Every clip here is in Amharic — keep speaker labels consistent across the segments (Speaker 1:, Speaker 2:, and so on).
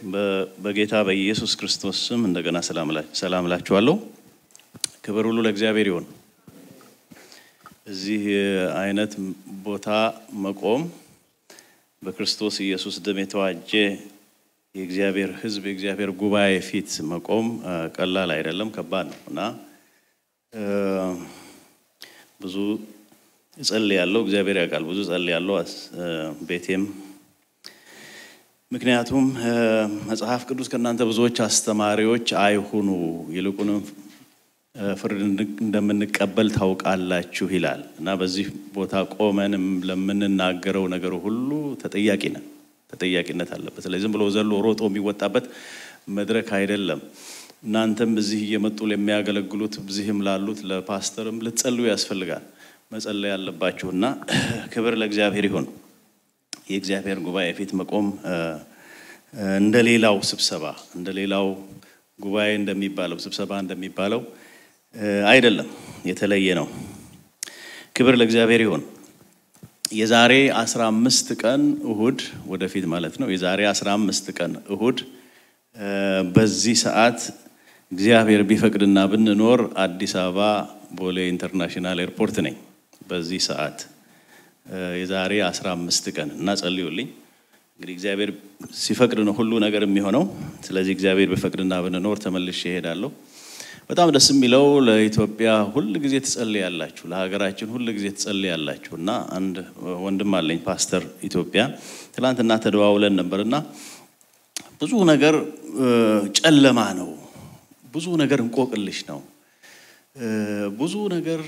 Speaker 1: በጌታ በኢየሱስ ክርስቶስ ስም እንደገና ሰላም ላችኋለሁ። ክብር ሁሉ ለእግዚአብሔር ይሁን። እዚህ አይነት ቦታ መቆም በክርስቶስ ኢየሱስ ደም የተዋጀ የእግዚአብሔር ሕዝብ የእግዚአብሔር ጉባኤ ፊት መቆም ቀላል አይደለም፣ ከባድ ነውና ብዙ ጸልያለሁ። እግዚአብሔር ያውቃል፣ ብዙ ጸልያለሁ ቤቴም። ምክንያቱም መጽሐፍ ቅዱስ ከናንተ ብዙዎች አስተማሪዎች አይሁኑ ይልቁንም ፍርድ እንደምንቀበል ታውቃላችሁ ይላል እና በዚህ ቦታ ቆመንም ለምንናገረው ነገር ሁሉ ተጠያቂነት አለበት። ስለዚህ ዝም ብሎ ዘሎ ሮጦ የሚወጣበት መድረክ አይደለም። እናንተም እዚህ እየመጡ ለሚያገለግሉት እዚህም ላሉት ለፓስተርም ልትጸልዩ ያስፈልጋል፣ መጸለይ ያለባችሁና ክብር ለእግዚአብሔር ይሁን። የእግዚአብሔር ጉባኤ ፊት መቆም እንደሌላው ስብሰባ እንደሌላው ጉባኤ እንደሚባለው ስብሰባ እንደሚባለው አይደለም፣ የተለየ ነው። ክብር ለእግዚአብሔር ይሁን። የዛሬ 15 ቀን እሁድ ወደፊት ማለት ነው። የዛሬ 15 ቀን እሁድ በዚህ ሰዓት እግዚአብሔር ቢፈቅድና ብንኖር አዲስ አበባ ቦሌ ኢንተርናሽናል ኤርፖርት ነኝ። በዚህ ሰዓት የዛሬ 15 ቀን እና ጸልዩልኝ። እንግዲህ እግዚአብሔር ሲፈቅድ ነው ሁሉ ነገር የሚሆነው። ስለዚህ እግዚአብሔር ቢፈቅድና ብንኖር ተመልሼ እሄዳለሁ። በጣም ደስ የሚለው ለኢትዮጵያ ሁሉ ጊዜ ትጸልያላችሁ፣ ለሀገራችን ሁሉ ጊዜ ትጸልያላችሁና አንድ ወንድም አለኝ ፓስተር ኢትዮጵያ ትላንትና ተደዋውለን ነበርና ብዙ ነገር ጨለማ ነው፣ ብዙ ነገር እንቆቅልሽ ነው፣ ብዙ ነገር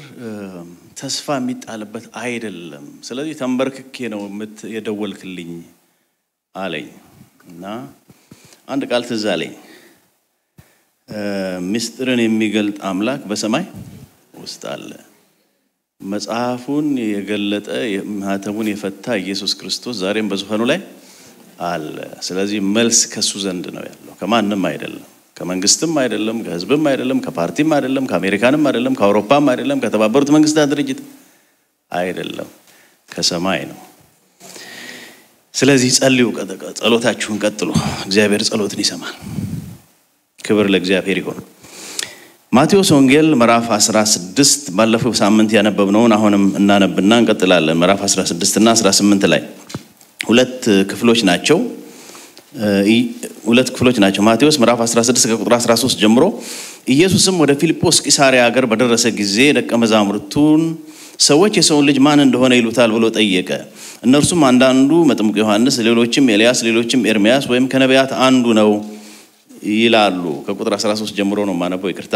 Speaker 1: ተስፋ የሚጣልበት አይደለም። ስለዚህ ተንበርክኬ ነው የደወልክልኝ አለኝ እና አንድ ቃል ትዝ አለኝ። ምስጢርን የሚገልጥ አምላክ በሰማይ ውስጥ አለ። መጽሐፉን የገለጠ ማህተሙን የፈታ ኢየሱስ ክርስቶስ ዛሬም በዙፋኑ ላይ አለ። ስለዚህ መልስ ከሱ ዘንድ ነው ያለው፣ ከማንም አይደለም፣ ከመንግስትም አይደለም፣ ከህዝብም አይደለም፣ ከፓርቲም አይደለም፣ ከአሜሪካንም አይደለም፣ ከአውሮፓም አይደለም፣ ከተባበሩት መንግስታት ድርጅት አይደለም፣ ከሰማይ ነው። ስለዚህ ጸልዩ፣ ጸሎታችሁን ቀጥሉ። እግዚአብሔር ጸሎትን ይሰማል። ክብር ለእግዚአብሔር ይሁን። ማቴዎስ ወንጌል ምዕራፍ 16 ባለፈው ሳምንት ያነበብነውን አሁንም እናነብና እንቀጥላለን። ምዕራፍ 16 እና 18 ላይ ሁለት ክፍሎች ናቸው። ማቴዎስ ምዕራፍ 16 ከቁጥር 13 ጀምሮ ኢየሱስም ወደ ፊልጶስ ቂሳርያ ሀገር በደረሰ ጊዜ ደቀ መዛሙርቱን ሰዎች የሰውን ልጅ ማን እንደሆነ ይሉታል ብሎ ጠየቀ። እነርሱም አንዳንዱ መጥምቁ ዮሐንስ፣ ሌሎችም ኤልያስ፣ ሌሎችም ኤርምያስ ወይም ከነቢያት አንዱ ነው ይላሉ። ከቁጥር 13 ጀምሮ ነው ማነበው፣ ይቅርታ።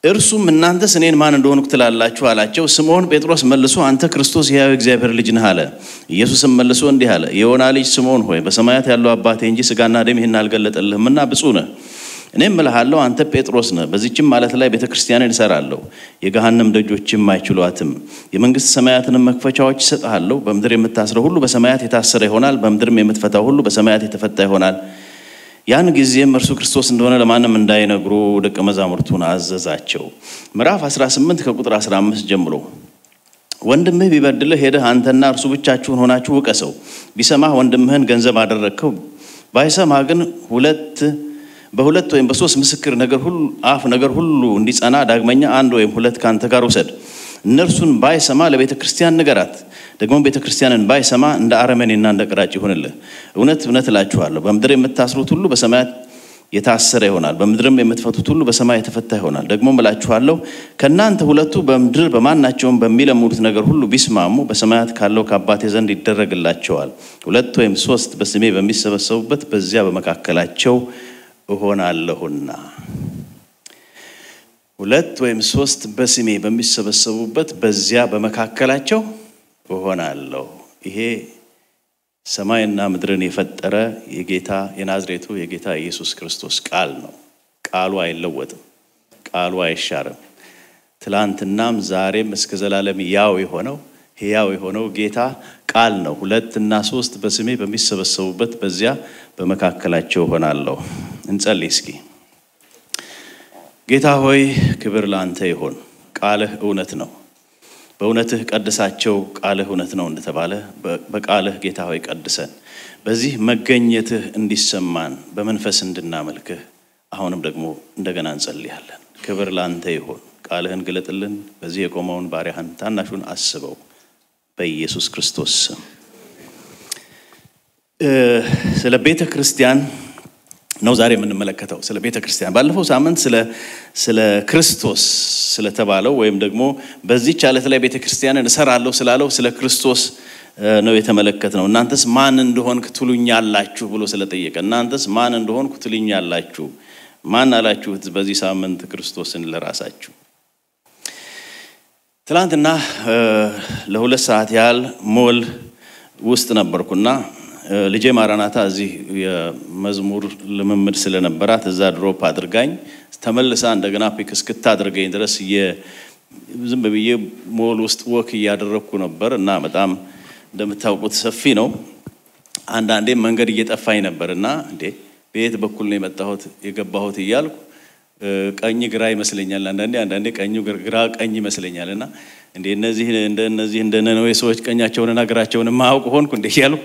Speaker 1: እርሱም እናንተስ እኔን ማን እንደሆንኩ ትላላችሁ አላቸው። ስምዖን ጴጥሮስ መልሶ አንተ ክርስቶስ የሕያው እግዚአብሔር ልጅ ነህ አለ። ኢየሱስም መልሶ እንዲህ አለ፣ የዮና ልጅ ስምዖን ሆይ በሰማያት ያለው አባቴ እንጂ ሥጋና ደም ይህን አልገለጠልህምና ብፁዕ ነህ። እኔም እልሃለሁ አንተ ጴጥሮስ ነህ፣ በዚህችም ማለት ላይ ቤተክርስቲያንን እሰራለሁ፣ የገሃነም ደጆችም አይችሏትም። የመንግስት ሰማያትንም መክፈቻዎች እሰጥሃለሁ። በምድር የምታስረው ሁሉ በሰማያት የታሰረ ይሆናል፣ በምድርም የምትፈታው ሁሉ በሰማያት የተፈታ ይሆናል። ያን ጊዜም እርሱ ክርስቶስ እንደሆነ ለማንም እንዳይነግሩ ደቀ መዛሙርቱን አዘዛቸው። ምዕራፍ 18 ከቁጥር 15 ጀምሮ ወንድምህ ቢበድልህ ሄደህ አንተና እርሱ ብቻችሁን ሆናችሁ ውቀሰው። ቢሰማህ ወንድምህን ገንዘብ አደረግከው፣ ባይሰማህ ግን በሁለት ወይም በሶስት ምስክር ነገር ሁሉ እንዲጸና ዳግመኛ አንድ ወይም ሁለት ካንተ ጋር ውሰድ። እነርሱን ባይሰማ ለቤተ ክርስቲያን ንገራት። ደግሞ ቤተ ክርስቲያንን ባይሰማ እንደ አረመኔና እንደ ቀራጭ ይሆንልህ። እውነት እላችኋለሁ በምድር የምታስሩት ሁሉ በሰማያት የታሰረ ይሆናል፣ በምድርም የምትፈቱት ሁሉ በሰማይ የተፈታ ይሆናል። ደግሞ እላችኋለሁ ከእናንተ ሁለቱ በምድር በማናቸውም በሚለምኑት ነገር ሁሉ ቢስማሙ በሰማያት ካለው ከአባቴ ዘንድ ይደረግላቸዋል። ሁለት ወይም ሶስት በስሜ በሚሰበሰቡበት በዚያ በመካከላቸው እሆናለሁና። ሁለት ወይም ሶስት በስሜ በሚሰበሰቡበት በዚያ በመካከላቸው እሆናለሁ። ይሄ ሰማይና ምድርን የፈጠረ የጌታ የናዝሬቱ የጌታ ኢየሱስ ክርስቶስ ቃል ነው። ቃሉ አይለወጥም፣ ቃሉ አይሻርም። ትላንትናም ዛሬም እስከ ዘላለም ሕያው የሆነው ጌታ ቃል ነው። ሁለት እና ሶስት በስሜ በሚሰበሰቡበት በዚያ በመካከላቸው እሆናለሁ። እንጸልይ እስኪ። ጌታ ሆይ ክብር ላንተ ይሁን። ቃልህ እውነት ነው። በእውነትህ ቀድሳቸው ቃልህ እውነት ነው እንደተባለ በቃልህ ጌታ ሆይ ቀድሰን በዚህ መገኘትህ እንዲሰማን በመንፈስ እንድናመልክህ አሁንም ደግሞ እንደገና እንጸልያለን። ክብር ላንተ ይሁን። ቃልህን ግለጥልን። በዚህ የቆመውን ባሪያህን ታናሹን አስበው በኢየሱስ ክርስቶስ ስም። ስለ ቤተ ክርስቲያን ነው ዛሬ የምንመለከተው። ስለ ቤተ ክርስቲያን ባለፈው ሳምንት ስለ ክርስቶስ ስለተባለው ወይም ደግሞ በዚህ ቻለት ላይ ቤተ ክርስቲያንን እሰራለሁ ስላለው ስለ ክርስቶስ ነው የተመለከተው። እናንተስ ማን እንደሆንክ ትሉኛላችሁ ብሎ ስለጠየቀ እናንተስ ማን እንደሆንኩ ትሉኛላችሁ? ማን አላችሁት በዚህ ሳምንት ክርስቶስን ለራሳችሁ? ትላንትና ለ2 ሰዓት ያህል ሞል ውስጥ ነበርኩና ልጄ ማራናታ እዚህ የመዝሙር ልምምድ ስለነበራት እዛ ድሮፕ አድርጋኝ ተመልሳ እንደገና ፒክ እስክታደርገኝ ድረስ ዝም ብዬ ሞል ውስጥ ወክ እያደረኩ ነበር እና በጣም እንደምታውቁት ሰፊ ነው። አንዳንዴ መንገድ እየጠፋኝ ነበርና እንዴ በየት በኩል ነው የገባሁት እያልኩ ቀኝ ግራ ይመስለኛል። አንዳንዴ ቀኙ ግራ ቀኝ ይመስለኛልና እንዴ እነዚህ እንደነነው የሰዎች ቀኛቸውንና ግራቸውን ማውቅ ሆንኩ እንዴ ያሉ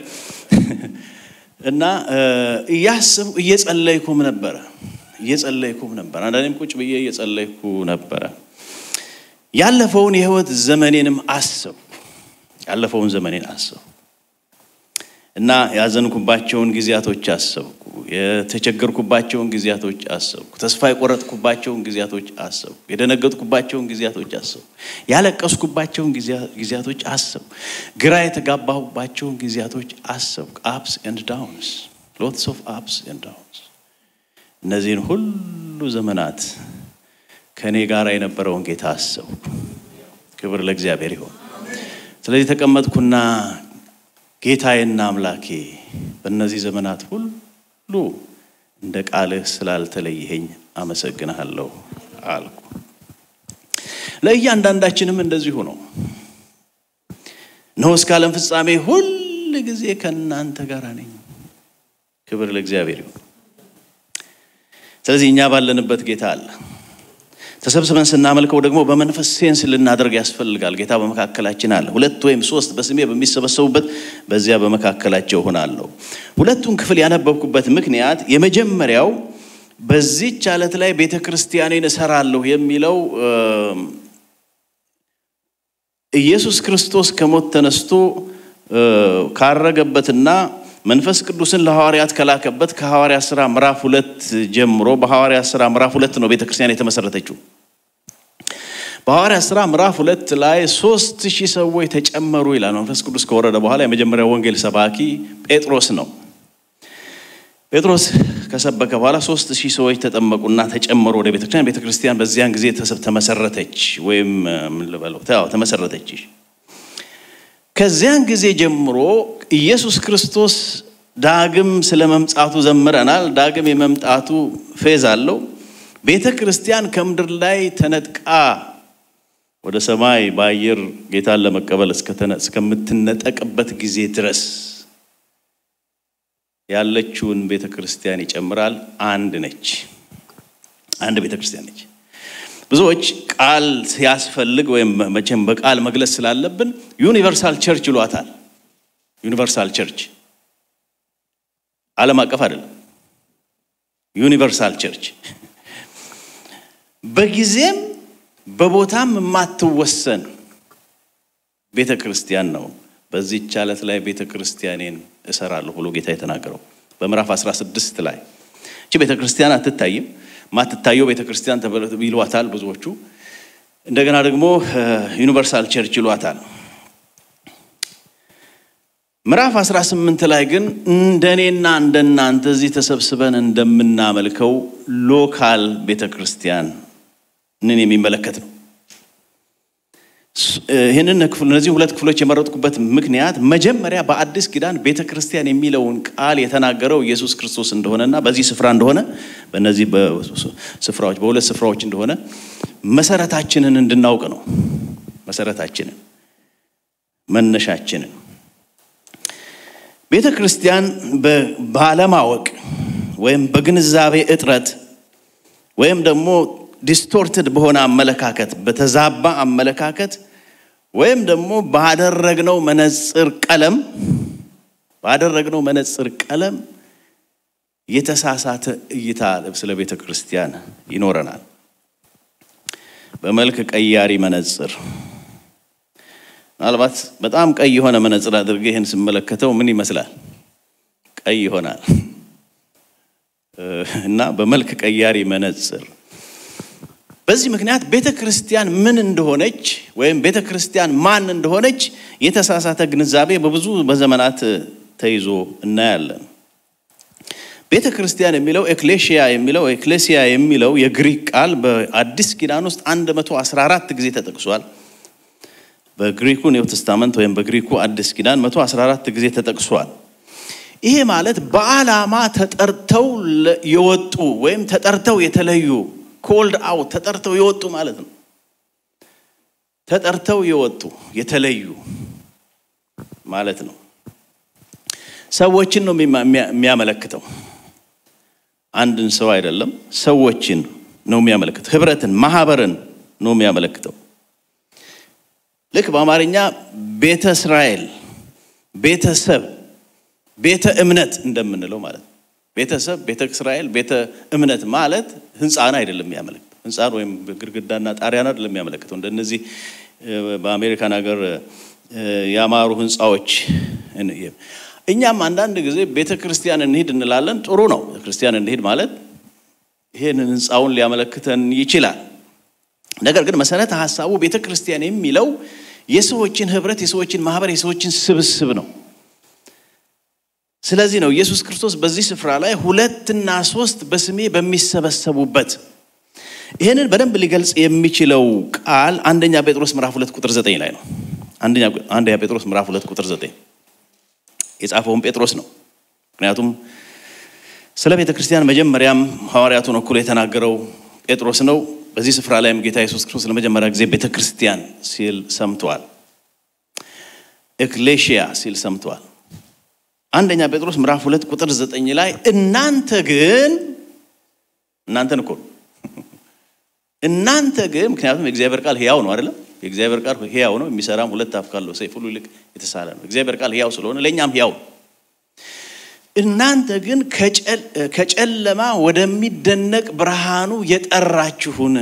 Speaker 1: እና እየጸለይኩም ነበር። አንዳንዴም ቁጭ ብዬ እየጸለይኩ ነበር። ያለፈውን የህይወት ዘመኔንም አሰብኩ እና ያዘንኩባቸውን ጊዜያቶች አሰብኩ። የተቸገርኩባቸውን ጊዜያቶች አሰብኩ። ተስፋ የቆረጥኩባቸውን ጊዜያቶች አሰብኩ። የደነገጥኩባቸውን ጊዜያቶች አሰብኩ። ያለቀስኩባቸውን ጊዜያቶች አሰብኩ። ግራ የተጋባሁባቸውን ጊዜያቶች አሰብኩ። ups and downs, lots of ups and downs። እነዚህን ሁሉ ዘመናት ከኔ ጋር የነበረውን ጌታ አሰብኩ። ክብር ለእግዚአብሔር ይሁን። ስለዚህ ተቀመጥኩና ጌታዬና አምላኬ በእነዚህ ዘመናት ሁሉ እንደ ቃልህ ስላልተለየኸኝ አመሰግንሃለሁ አልኩ። ለእያንዳንዳችንም እንደዚሁ ነው። ነው እስከ ዓለም ፍጻሜ ሁሉ ጊዜ ከእናንተ ጋር ነኝ። ክብር ለእግዚአብሔር ይሁን። ስለዚህ እኛ ባለንበት ጌታ አለ። ተሰብስበን ስናመልከው ደግሞ በመንፈስ ሴንስ ልናደርግ ያስፈልጋል። ጌታ በመካከላችን አለ። 2 ወይም 3 በስሜ በሚሰበሰቡበት በዚያ በመካከላቸው ሆናለሁ። ሁለቱን ክፍል ያነበብኩበት ምክንያት የመጀመሪያው በዚህ ቻለት ላይ ቤተክርስቲያኔን እሰራለሁ የሚለው ኢየሱስ ክርስቶስ ከሞት ተነስቶ ካረገበትና መንፈስ ቅዱስን ለሐዋርያት ከላከበት ከሐዋርያት ሥራ ምዕራፍ 2 ጀምሮ በሐዋርያት ሥራ ምዕራፍ 2 ነው ቤተክርስቲያን የተመሰረተችው። በሐዋርያት ሥራ ምዕራፍ 2 ላይ 3000 ሰዎች ተጨመሩ ይላል። መንፈስ ቅዱስ ከወረደ በኋላ የመጀመሪያው ወንጌል ሰባኪ ጴጥሮስ ነው። ጴጥሮስ ከሰበከ በኋላ 3000 ሰዎች ተጠመቁና ተጨመሩ ወደ ቤተክርስቲያን። ቤተክርስቲያን በዚያን ጊዜ ተመሰረተች ወይም ምን ልበለው ተመሰረተች። ከዚያን ጊዜ ጀምሮ ኢየሱስ ክርስቶስ ዳግም ስለመምጣቱ ዘምረናል። ዳግም የመምጣቱ ፌዝ አለው። ቤተክርስቲያን ከምድር ላይ ተነጥቃ ወደ ሰማይ በአየር ጌታን ለመቀበል እስከምትነጠቅበት ጊዜ ድረስ ያለችውን ቤተክርስቲያን ይጨምራል። አንድ ቤተክርስቲያን ነች። ብዙዎች ቃል ሲያስፈልግ ወይም መቼም በቃል መግለጽ ስላለብን ዩኒቨርሳል ቸርች ይሏታል። ዩኒቨርሳል ቸርች ዓለም አቀፍ አይደለም። ዩኒቨርሳል ቸርች በጊዜም በቦታም የማትወሰን ቤተክርስቲያን ነው። በዚህ ቻለት ላይ ቤተክርስቲያኔን እሰራለሁ ብሎ ጌታ የተናገረው በምዕራፍ 16 ላይ እቺ ቤተክርስቲያን አትታይም። ማትታየው ቤተክርስቲያን ይሏታል ብዙዎቹ። እንደገና ደግሞ ዩኒቨርሳል ቸርች ይሏታል። ምዕራፍ 18 ላይ ግን እንደኔና እንደናንተ እዚህ ተሰብስበን እንደምናመልከው ሎካል ቤተክርስቲያን ነን የሚመለከት ነው። ይሄንን ክፍል እነዚህ ሁለት ክፍሎች የመረጥኩበት ምክንያት መጀመሪያ በአዲስ ኪዳን ቤተክርስቲያን የሚለውን ቃል የተናገረው ኢየሱስ ክርስቶስ እንደሆነና በዚህ ስፍራ እንደሆነ በእነዚህ በስፍራዎች በሁለት ስፍራዎች እንደሆነ መሰረታችንን እንድናውቅ ነው። መሰረታችንን መነሻችንን ቤተክርስቲያን ባለማወቅ ወይም በግንዛቤ እጥረት ወይም ደግሞ ዲስቶርትድ በሆነ አመለካከት በተዛባ አመለካከት ወይም ደግሞ ባደረግነው መነጽር ቀለም ባደረግነው መነጽር ቀለም የተሳሳተ እይታ ስለ ቤተ ክርስቲያን ይኖረናል። በመልክ ቀያሪ መነጽር ምናልባት በጣም ቀይ የሆነ መነጽር አድርጌ ይሄን ስመለከተው ምን ይመስላል? ቀይ ይሆናል እና በመልክ ቀያሪ መነጽር በዚህ ምክንያት ቤተ ክርስቲያን ምን እንደሆነች ወይም ቤተ ክርስቲያን ማን እንደሆነች የተሳሳተ ግንዛቤ በብዙ በዘመናት ተይዞ እናያለን። ቤተ ክርስቲያን የሚለው ኤክሌሲያ የሚለው የግሪክ ቃል በአዲስ ኪዳን ውስጥ 114 ጊዜ ተጠቅሷል። በግሪኩ ኒው ቴስታመንት ወይም በግሪኩ አዲስ ኪዳን 114 ጊዜ ተጠቅሷል። ይሄ ማለት በዓላማ ተጠርተው የወጡ ወይም ተጠርተው የተለዩ ኮልድ አውት ተጠርተው የወጡ ማለት ነው። ተጠርተው የወጡ የተለዩ ማለት ነው። ሰዎችን ነው የሚያመለክተው። አንድን ሰው አይደለም፣ ሰዎችን ነው የሚያመለክተው። ህብረትን፣ ማህበርን ነው የሚያመለክተው። ልክ በአማርኛ ቤተ እስራኤል፣ ቤተሰብ፣ ቤተ እምነት እንደምንለው ማለት ነው። ቤተሰብ፣ ቤተ እስራኤል፣ ቤተ እምነት ማለት ህንጻን አይደለም የሚያመለክተው። ህንጻን ወይም ግድግዳና ጣሪያን አይደለም የሚያመለክተው። እንደነዚህ በአሜሪካን ሀገር ያማሩ ህንጻዎች እኛም አንዳንድ ጊዜ ቤተ ክርስቲያን እንሂድ እንላለን። ጥሩ ነው ክርስቲያን እንሂድ ማለት ይሄንን ህንጻውን ሊያመለክተን ይችላል። ነገር ግን መሰረተ ሐሳቡ ቤተ ክርስቲያን የሚለው የሰዎችን ህብረት፣ የሰዎችን ማህበር፣ የሰዎችን ስብስብ ነው። ስለዚህ ነው ኢየሱስ ክርስቶስ በዚህ ስፍራ ላይ 2 እና 3 በስሜ በሚሰበሰቡበት ይሄንን በደንብ ሊገልጽ የሚችለው ቃል አንደኛ ጴጥሮስ ምዕራፍ 2 ቁጥር 9 ላይ ነው። አንደኛ ጴጥሮስ ምዕራፍ 2 ቁጥር 9 የጻፈውን ጴጥሮስ ነው። ምክንያቱም ስለ ቤተ ክርስቲያን መጀመሪያም ሐዋርያቱን እኩል የተናገረው ጴጥሮስ ነው። በዚህ ስፍራ ላይም ጌታ ኢየሱስ ክርስቶስ ለመጀመሪያ ጊዜ ቤተ ክርስቲያን ሲል ሰምቷል። ኤክሌሲያ ሲል ሰምቷል። አንደኛ ጴጥሮስ ምዕራፍ 2 ቁጥር 9 ላይ እናንተ ግን ምክንያቱም የእግዚአብሔር ቃል ሕያው ነው አይደለም? የእግዚአብሔር ቃል ሕያው ነው፣ የሚሰራም 2 አፍ ካለው ሰይፍ ሁሉ ይልቅ የተሳለ ነው። የእግዚአብሔር ቃል ሕያው ስለሆነ ለኛም ሕያው። እናንተ ግን ከጨለማ ወደሚደነቅ ብርሃኑ የጠራችሁን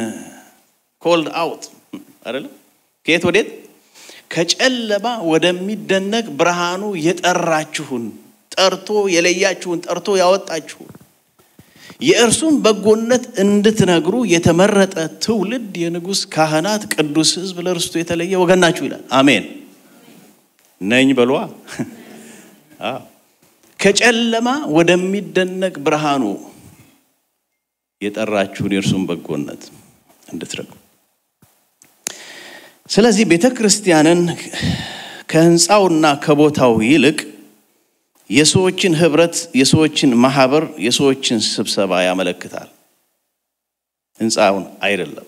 Speaker 1: ኮልድ አውት አይደለም? ከየት ወዴት? ከጨለማ ወደሚደነቅ ብርሃኑ የጠራችሁን፣ ጠርቶ የለያችሁን፣ ጠርቶ ያወጣችሁን የእርሱን በጎነት እንድትነግሩ የተመረጠ ትውልድ፣ የንጉስ ካህናት፣ ቅዱስ ሕዝብ፣ ለርስቱ የተለየ ወገን ናችሁ ይላል። አሜን ነኝ በሏ። ከጨለማ ወደሚደነቅ ብርሃኑ የጠራችሁን የእርሱን በጎነት እንድትነግሩ። ስለዚህ ቤተ ክርስቲያንን ከህንጻውና ከቦታው ይልቅ የሰዎችን ህብረት፣ የሰዎችን ማህበር፣ የሰዎችን ስብሰባ ያመለክታል። ህንጻውን አይደለም።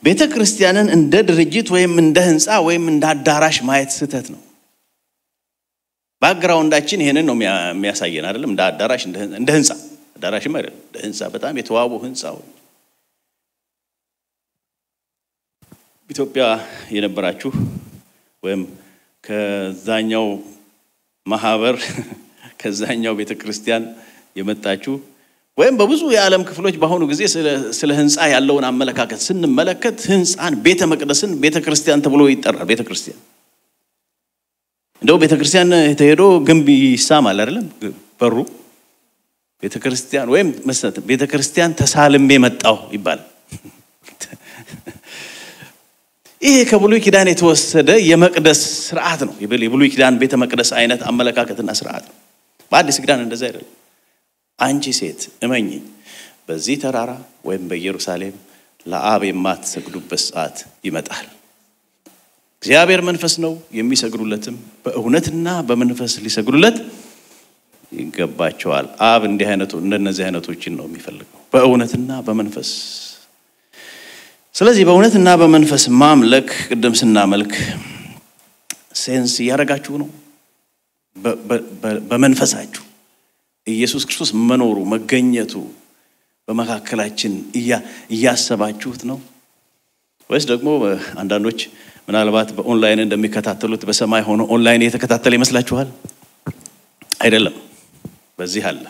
Speaker 1: ቤተ ክርስቲያንን እንደ ድርጅት ወይም እንደ ህንጻ ወይም እንደ አዳራሽ ማየት ስህተት ነው። ባክግራውንዳችን ይሄንን ነው የሚያሳየን አይደለም? እንደ አዳራሽ እንደ ህንጻ፣ አዳራሽም አይደለም፣ እንደ ህንጻ፣ በጣም የተዋቡ ህንጻው። ኢትዮጵያ የነበራችሁ ወይም ከዛኛው ማህበር ከዛኛው ቤተ ክርስቲያን የመጣችሁ ወይም በብዙ የዓለም ክፍሎች በአሁኑ ጊዜ ስለ ህንጻ ያለውን አመለካከት ስንመለከት ህንጻን፣ ቤተ መቅደስን ቤተ ክርስቲያን ተብሎ ይጠራል። ቤተ ክርስቲያን እንደው ቤተ ክርስቲያን ተሄዶ ግንብ ይሳማል አይደለም? በሩ ቤተ ክርስቲያን ወይም መስጠት ቤተ ክርስቲያን ተሳልሜ መጣው ይባላል። ይሄ ከብሉይ ኪዳን የተወሰደ የመቅደስ ስርዓት ነው። የብሉይ ኪዳን ቤተ መቅደስ አይነት አመለካከትና ስርዓት ነው። በአዲስ ኪዳን እንደዛ አይደለም። አንቺ ሴት እመኚኝ፣ በዚህ ተራራ ወይም በኢየሩሳሌም ለአብ የማትሰግዱበት ሰዓት ይመጣል። እግዚአብሔር መንፈስ ነው፣ የሚሰግዱለትም በእውነትና በመንፈስ ሊሰግዱለት ይገባቸዋል። አብ እንደነዚህ አይነቶችን ነው የሚፈልገው፣ በእውነትና በመንፈስ። ስለዚህ በእውነትና በመንፈስ ማምለክ ቅድም ስናመልክ ሴንስ ያረጋችሁ ነው። በመንፈሳችሁ ኢየሱስ ክርስቶስ መኖሩ መገኘቱ በመካከላችን እያሰባችሁት ነው ወይስ ደግሞ አንዳንዶች ምናልባት በኦንላይን እንደሚከታተሉት በሰማይ ሆኖ ኦንላይን እየተከታተለ ይመስላችኋል? አይደለም። በዚህ አለ።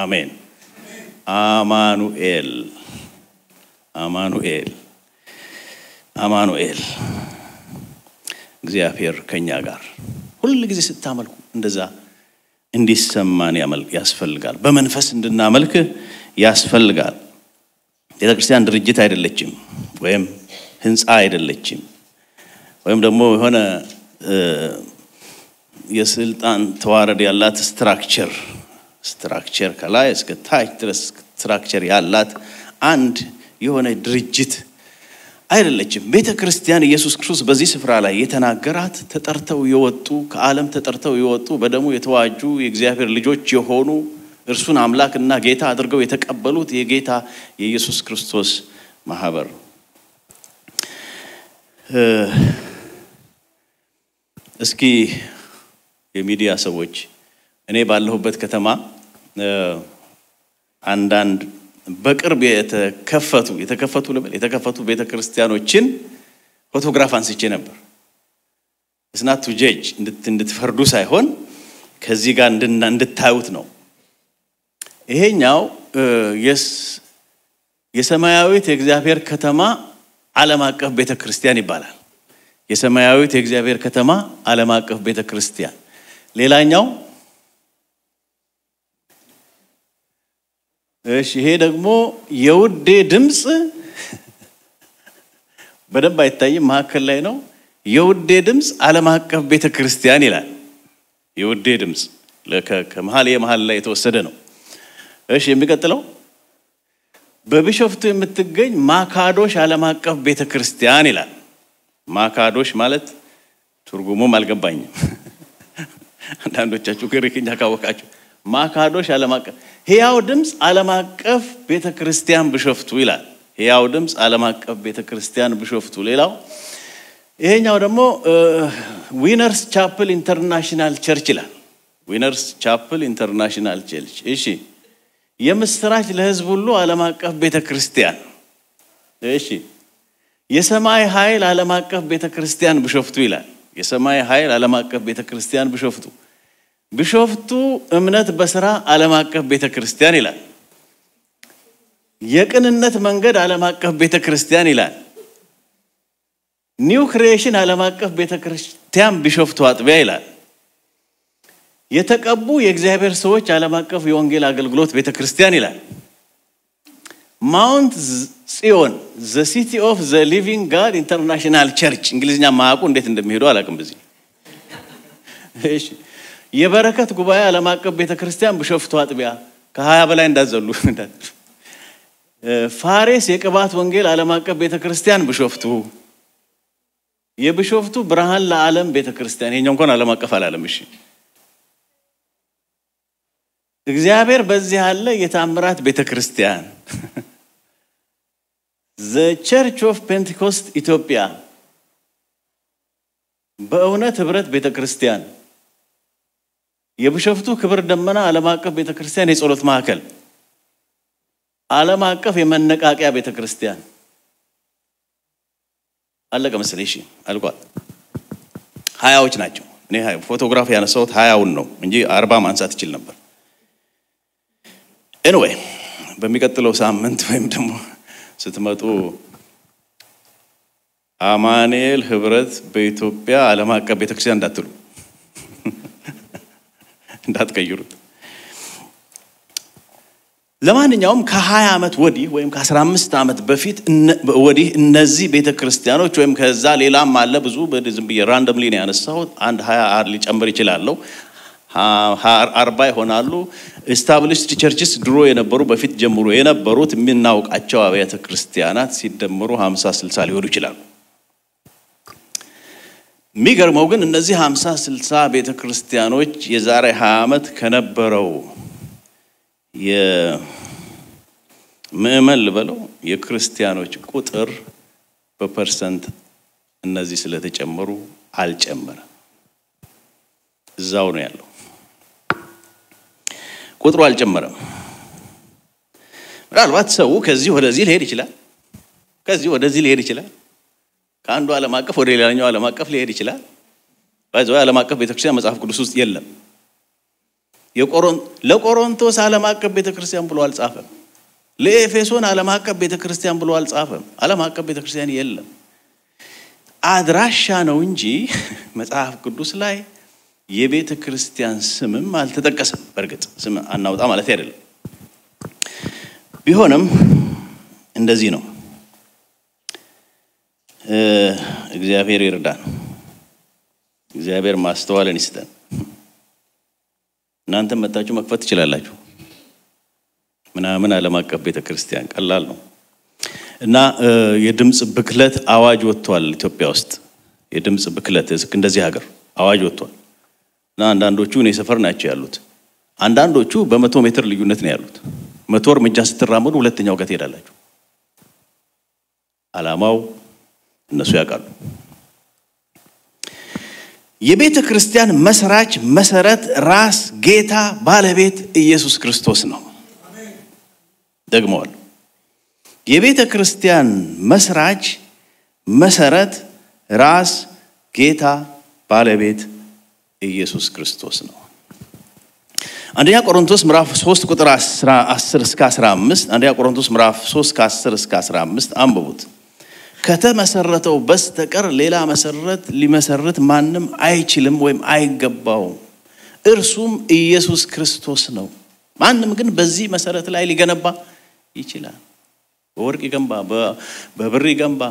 Speaker 1: አሜን። አማኑኤል አማኑኤል አማኑኤል እግዚአብሔር ከኛ ጋር ሁሉ ጊዜ ስታመልኩ እንደዛ እንዲሰማን ያስፈልጋል። በመንፈስ እንድናመልክ ያስፈልጋል። ቤተክርስቲያን ድርጅት አይደለችም ወይም ህንጻ አይደለችም ወይም ደግሞ የሆነ የስልጣን ተዋረድ ያላት ስትራክቸር ከላይ እስከ ታች ድረስ ስትራክቸር ያላት አንድ የሆነ ድርጅት አይደለችም። ቤተክርስቲያን ኢየሱስ ክርስቶስ በዚህ ስፍራ ላይ የተናገራት ተጠርተው የወጡ ከዓለም ተጠርተው የወጡ በደሙ የተዋጁ የእግዚአብሔር ልጆች የሆኑ እርሱን አምላክና ጌታ አድርገው የተቀበሉት የጌታ የኢየሱስ ክርስቶስ ማህበር። እስኪ የሚዲያ ሰዎች እኔ ባለሁበት ከተማ አንዳንድ በቅርብ የተከፈቱ ቤተክርስቲያኖችን ፎቶግራፍ አንስቼ ነበር። it's not to judge እንድትፈርዱ ሳይሆን ከዚህ ጋር እንድታዩት ነው። ይሄኛው የሰማያዊት የእግዚአብሔር ከተማ ዓለም አቀፍ ቤተክርስቲያን ይባላል። የሰማያዊት የእግዚአብሔር ከተማ ዓለም አቀፍ ቤተክርስቲያን። ሌላኛው ይሄ ደግሞ የውዴ ድምጽ በደንብ አይታይም፣ መሀከል ላይ ነው። የውዴ ድምጽ ዓለም አቀፍ ቤተክርስቲያን ይላል። የውዴ ድምጽ ከመሃል ላይ የተወሰደ ነው። የሚቀጥለው በቢሾፍቱ የምትገኝ ማካዶሽ ዓለም አቀፍ ቤተክርስቲያን ይላል። ማካዶሽ ማለት ትርጉሙም አልገባኝም። አንዳንዶቻችሁ ግሪክኛ ካወቃችሁ ማካዶሽ ዓለም አቀፍ ሕያው ድምጽ ዓለም አቀፍ ቤተክርስቲያን ቢሾፍቱ ይላል። ሕያው ድምጽ ዓለም አቀፍ ቤተክርስቲያን ቢሾፍቱ። ሌላው ይሄኛው ደግሞ ዊነርስ ቻፕል ኢንተርናሽናል ቸርች ይላል። ዊነርስ ቻፕል ኢንተርናሽናል ቸርች። እሺ የምስራች ለሕዝብ ሁሉ ዓለም አቀፍ ቤተክርስቲያን። እሺ የሰማይ ኃይል ዓለም አቀፍ ቤተክርስቲያን ቢሾፍቱ ይላል። የሰማይ ኃይል ዓለም አቀፍ ቤተክርስቲያን ቢሾፍቱ። ቢሾፍቱ እምነት በስራ ዓለም አቀፍ ቤተክርስቲያን ይላል። የቅንነት መንገድ ዓለም አቀፍ ቤተክርስቲያን ይላል። ኒው ክሪኤሽን ዓለም አቀፍ ቤተክርስቲያን ቢሾፍቱ አጥቢያ ይላል። የተቀቡ የእግዚአብሔር ሰዎች ዓለም አቀፍ የወንጌል አገልግሎት ቤተክርስቲያን ይላል። ማውንት ጽዮን the city of the living god international church። እንግሊዝኛ ማቁ እንዴት እንደሚሄዱ አላውቅም በዚህ። እሺ የበረከት ጉባኤ ዓለም አቀፍ ቤተክርስቲያን ቢሾፍቱ አጥቢያ ከ20 በላይ እንዳዘሉ። ፋሬስ የቅባት ወንጌል ዓለም አቀፍ ቤተክርስቲያን ቢሾፍቱ። የቢሾፍቱ ብርሃን ለዓለም ቤተክርስቲያን። ይሄኛው እንኳን ዓለም አቀፍ አላለም። እሺ እግዚአብሔር በዚህ ያለ የታምራት ቤተክርስቲያን። the church of pentecost ኢትዮጵያ በእውነት ህብረት ቤተክርስቲያን። የቢሾፍቱ ክብር ደመና ዓለም አቀፍ ቤተክርስቲያን የጸሎት ማዕከል። ዓለም አቀፍ የመነቃቂያ ቤተክርስቲያን። አለቀ መሰለኝ። እሺ አልቋል። 20ዎች ናቸው። እኔ ፎቶግራፍ ያነሳሁት 20ውን ነው እንጂ 40 ማንሳት ይችል ነበር። anyway በሚቀጥለው ሳምንት ወይም ደግሞ ስትመጡ አማኑኤል ህብረት በኢትዮጵያ ዓለም አቀፍ ቤተክርስቲያን እንዳትሉ እንዳትቀይሩት። ለማንኛውም ከ20 ዓመት ወዲህ ወይም ከ15 ዓመት በፊት ወዲህ እነዚህ ቤተክርስቲያኖች ወይም ከዛ ሌላም አለ ብዙ በዝም ብዬ ራንደምሊ ነው ያነሳሁት። አንድ 20 ሊጨምር ይችላል። 40 ይሆናሉ። established churches ድሮ የነበሩ በፊት ጀምሮ የነበሩት የምናውቃቸው አብያተ ክርስቲያናት ሲደመሩ 50-60 ሊሆኑ ይችላሉ። የሚገርመው ግን እነዚህ 50-60 ቤተክርስቲያኖች የዛሬ 20 ዓመት ከነበረው የምዕመን ልበለው የክርስቲያኖች ቁጥር በፐርሰንት እነዚህ ስለተጨመሩ አልጨመረም። እዛው ነው ያለው። ቁጥሩ አልጨመረም። ምናልባት ሰው ከዚህ ወደዚህ ሊሄድ ይችላል። ከአንዱ ዓለም አቀፍ ወደ ሌላኛው ዓለም አቀፍ ሊሄድ ይችላል። ባይዘው ዓለም አቀፍ ቤተክርስቲያን መጽሐፍ ቅዱስ ውስጥ የለም። ለቆሮንቶስ ዓለም አቀፍ ቤተክርስቲያን ብሎ አልጻፈም። ለኤፌሶን ዓለም አቀፍ ቤተክርስቲያን ብሎ አልጻፈም። ዓለም አቀፍ ቤተክርስቲያን የለም። አድራሻ ነው እንጂ መጽሐፍ ቅዱስ ላይ የቤተክርስቲያን ስምም አልተጠቀሰም። በርግጥ ስም አናውጣ ማለት አይደለም። ቢሆንም እንደዚህ ነው። እግዚአብሔር ይርዳን። እግዚአብሔር ማስተዋልን ይስጠን። እናንተ መጣችሁ መክፈት ትችላላችሁ። ምናምን ዓለም አቀፍ ቤተክርስቲያን ቀላል ነው። እና የድምጽ ብክለት አዋጅ ወጥቷል ኢትዮጵያ ውስጥ። የድምጽ ብክለት እንደዚህ ሀገር አዋጅ ወጥቷል። እና አንዳንዶቹ እኔ ሰፈር ናቸው ያሉት። አንዳንዶቹ በ100 ሜትር ልዩነት ነው ያሉት። 100 እርምጃ ስትራመዱ ሁለተኛው ጋር ትሄዳላችሁ። ዓላማው እነሱ ያውቃሉ። የቤተ ክርስቲያን መስራች መሰረት ራስ ጌታ ባለቤት ኢየሱስ ክርስቶስ ነው። ደግሞዋል። የቤተ ክርስቲያን መስራች መሰረት ራስ ጌታ ባለቤት ኢየሱስ ክርስቶስ ነው። አንደኛ ቆሮንቶስ ምዕራፍ 3 ቁጥር 10 እስከ 15 አንደኛ ቆሮንቶስ ምዕራፍ 3 ከ10 እስከ 15 አንብቡት። ከተመሰረተው በስተቀር ሌላ መሰረት ሊመሰርት ማንም አይችልም ወይም አይገባውም። እርሱም ኢየሱስ ክርስቶስ ነው። ማንም ግን በዚህ መሰረት ላይ ሊገነባ ይችላል። በወርቅ ይገንባ፣ በብር ይገንባ፣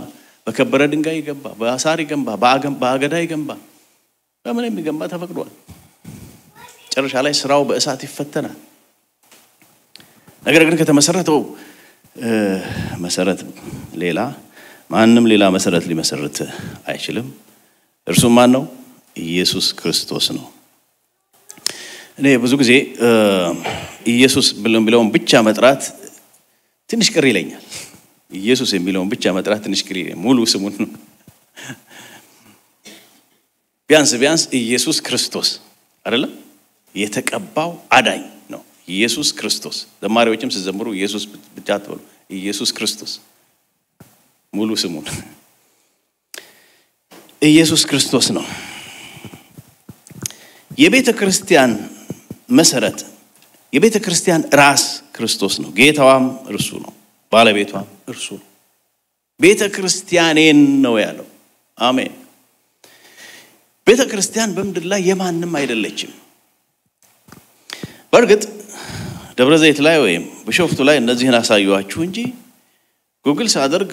Speaker 1: በከበረ ድንጋይ ይገንባ፣ በአሳር ይገንባ፣ በአገዳ ይገንባ፣ በምንም ይገንባ ተፈቅዷል። ጨርሻ ላይ ስራው በእሳት ይፈተናል። ነገር ግን ከተመሰረተው መሰረት ሌላ ማንም ሌላ መሰረት ሊመሰርት አይችልም። እርሱም ማን ነው? ኢየሱስ ክርስቶስ ነው። እኔ ብዙ ጊዜ ኢየሱስ ብለውን ብቻ መጥራት ትንሽ ቅር ይለኛል። ኢየሱስ የሚለውን ብቻ መጥራት ትንሽ ቅር ይለኛል። ሙሉ ስሙን ነው። ቢያንስ ኢየሱስ ክርስቶስ አይደለም? የተቀባው አዳኝ ነው ኢየሱስ ክርስቶስ። ዘማሪዎችም ሲዘምሩ ኢየሱስ ብቻ አትበሉ፣ ኢየሱስ ክርስቶስ ሙሉ ስሙን። ኢየሱስ ክርስቶስ ነው። የቤተ ክርስቲያን መሰረት፣ የቤተ ክርስቲያን ራስ ክርስቶስ ነው። ጌታዋም እርሱ ነው፣ ባለቤቷም እርሱ ነው። ቤተ ክርስቲያኔን ነው ያለው። አሜን። ቤተ ክርስቲያን በምድር ላይ የማንም አይደለችም። በርግጥ ደብረ ዘይት ላይ ወይም በሾፍቱ ላይ እነዚህን አሳዩዋችሁ እንጂ ጉግል ሳደርግ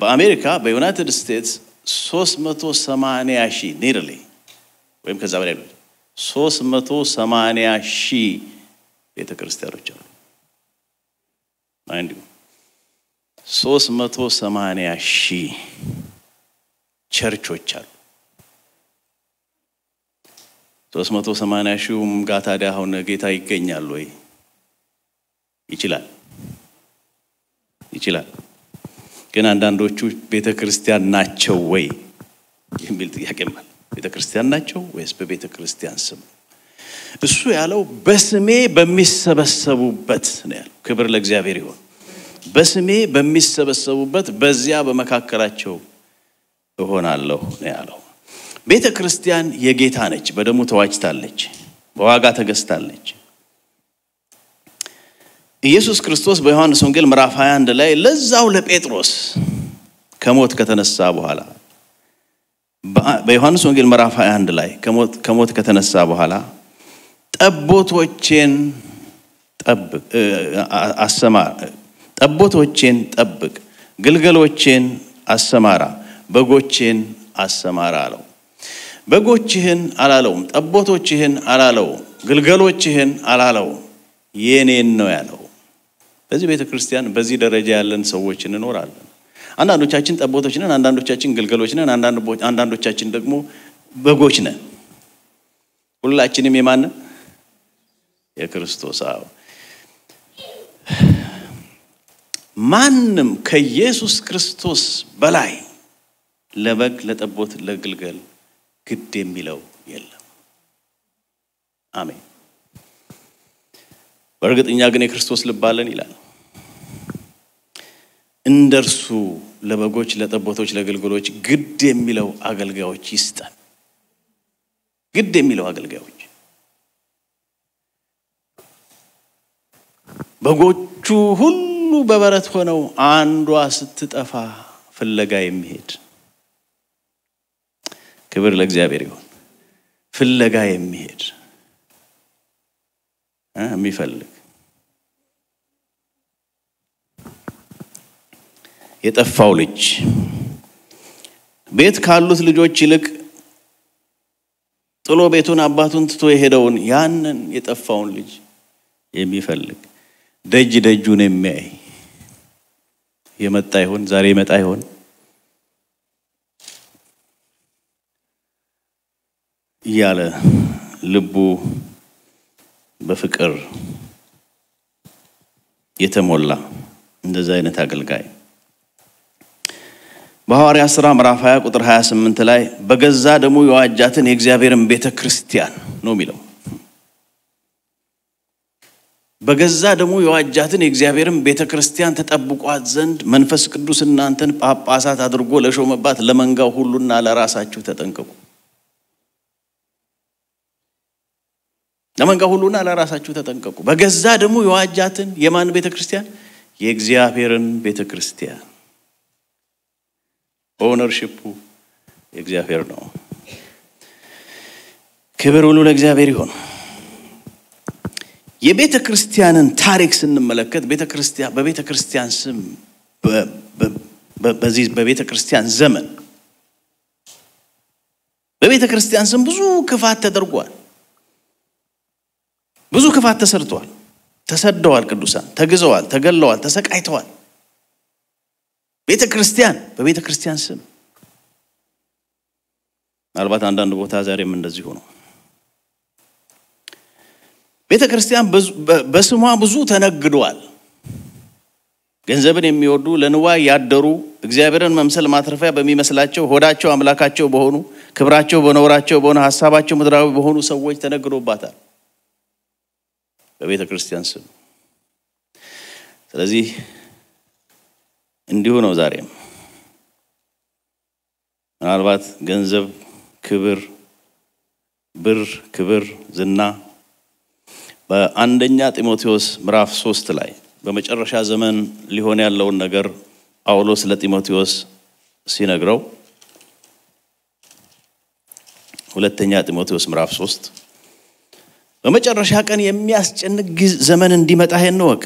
Speaker 1: በአሜሪካ በዩናይትድ ስቴትስ 380,000 ኒርሊ ወይም ከዛ በላይ 380,000 ቤተክርስቲያኖች አሉ። ማንዱ 380,000 ቸርቾች አሉ። 380,000 ጋር ታዲያ አሁን ጌታ ይገኛል ወይ? ይችላል። ግን አንዳንዶቹ ቤተክርስቲያን ናቸው ወይ የሚል ጥያቄ ማለት ቤተክርስቲያን ናቸው ወይስ በቤተክርስቲያን ስም? እሱ ያለው በስሜ በሚሰበሰቡበት ነው ያለው። ክብር ለእግዚአብሔር ይሁን። በስሜ በሚሰበሰቡበት በዚያ በመካከላቸው እሆናለሁ ነው ያለው። ቤተክርስቲያን የጌታ ነች። በደሙ ተዋጅታለች፣ በዋጋ ተገዝታለች። ኢየሱስ ክርስቶስ በዮሐንስ ወንጌል ምዕራፍ 21 ላይ ለዛው ለጴጥሮስ ከሞት ከተነሳ በኋላ በዮሐንስ ወንጌል ምዕራፍ 21 ላይ ከሞት ከተነሳ በኋላ ጠቦቶቼን ጠብቅ፣ ግልገሎቼን አሰማራ፣ በጎቼን አሰማራ አለው። በጎችህን አላለውም፣ ጠቦቶችህን አላለውም፣ ግልገሎችህን አላለውም፣ የኔን ነው ያለው። በዚህ ቤተክርስቲያን በዚህ ደረጃ ያለን ሰዎች እንኖራለን። አንዳንዶቻችን ጠቦቶች ነን፣ አንዳንዶቻችን ግልገሎች ነን፣ አንዳንዶቻችን ደግሞ በጎች ነን። ሁላችንም የማን ነን? የክርስቶስ። አዎ። ማንም ከኢየሱስ ክርስቶስ በላይ ለበግ፣ ለጠቦት፣ ለግልገል ግድ የሚለው የለም። አሜን። በእርግጥ እኛ ግን የክርስቶስ ልብ አለን ይላል። እንደርሱ ለበጎች ለጠቦቶች ለግልገሎች ግድ የሚለው አገልጋዮች ይስጣል ግድ የሚለው አገልጋዮች በጎቹ ሁሉ በበረት ሆነው አንዷ ስትጠፋ ፍለጋ የሚሄድ ክብር ለእግዚአብሔር ይሁን ፍለጋ የሚሄድ የሚፈልግ የጠፋው ልጅ ቤት ካሉት ልጆች ይልቅ ጥሎ ቤቱን አባቱን ትቶ የሄደውን ያንን የጠፋውን ልጅ የሚፈልግ ደጅ ደጁን የሚያይ የመጣ ይሆን ዛሬ ይመጣ ይሆን ያለ ልቡ በፍቅር የተሞላ እንደዛ አይነት አገልጋይ በሐዋርያት ሥራ ምዕራፍ 20 ቁጥር 28 ላይ በገዛ ደሙ የዋጃትን የእግዚአብሔርን ቤተክርስቲያን ነው የሚለው በገዛ ደሙ የዋጃትን የእግዚአብሔርን ቤተክርስቲያን ተጠብቋት ዘንድ መንፈስ ቅዱስ እናንተን ጳጳሳት አድርጎ ለሾመባት ለመንጋው ሁሉና ለራሳችሁ ተጠንቀቁ ለመንጋው ሁሉና ለራሳችሁ ተጠንቀቁ በገዛ ደሙ የዋጃትን የማን ቤተክርስቲያን የእግዚአብሔርን ቤተክርስቲያን ኦነርሺፑ የእግዚአብሔር ነው ክብር ሁሉ ለእግዚአብሔር ይሁን የቤተክርስቲያንን ታሪክ ስንመለከት በቤተክርስቲያን ስም በዚህ በቤተክርስቲያን ዘመን በቤተክርስቲያን ስም ብዙ ክፋት ተደርጓል ብዙ ክፋት ተሰርቷል ተሰደዋል ቅዱሳን ተግዘዋል ተገለዋል ተሰቃይተዋል ቤተክርስቲያን በቤተክርስቲያን ስም ምናልባት አንዳንድ ቦታ ዛሬም እንደዚህ ሆኖ ቤተክርስቲያን በስሟ ብዙ ተነግዷል ገንዘብን የሚወዱ ለንዋይ ያደሩ እግዚአብሔርን መምሰል ማትረፊያ በሚመስላቸው ሆዳቸው አምላካቸው በሆኑ ክብራቸው በኖራቸው በሆነ ሐሳባቸው ምድራዊ በሆኑ ሰዎች ተነግዶባታል በቤተክርስቲያን ስም ስለዚህ እንዲሁ ነው ዛሬም ምናልባት ገንዘብ ክብር ብር ክብር ዝና በአንደኛ ጢሞቴዎስ ምዕራፍ 3 ላይ በመጨረሻ ዘመን ሊሆን ያለውን ነገር ጳውሎስ ለጢሞቴዎስ ሲነግረው ሁለተኛ ጢሞቴዎስ ምዕራፍ 3 በመጨረሻ ቀን የሚያስጨንቅ ዘመን እንዲመጣ ይነወቅ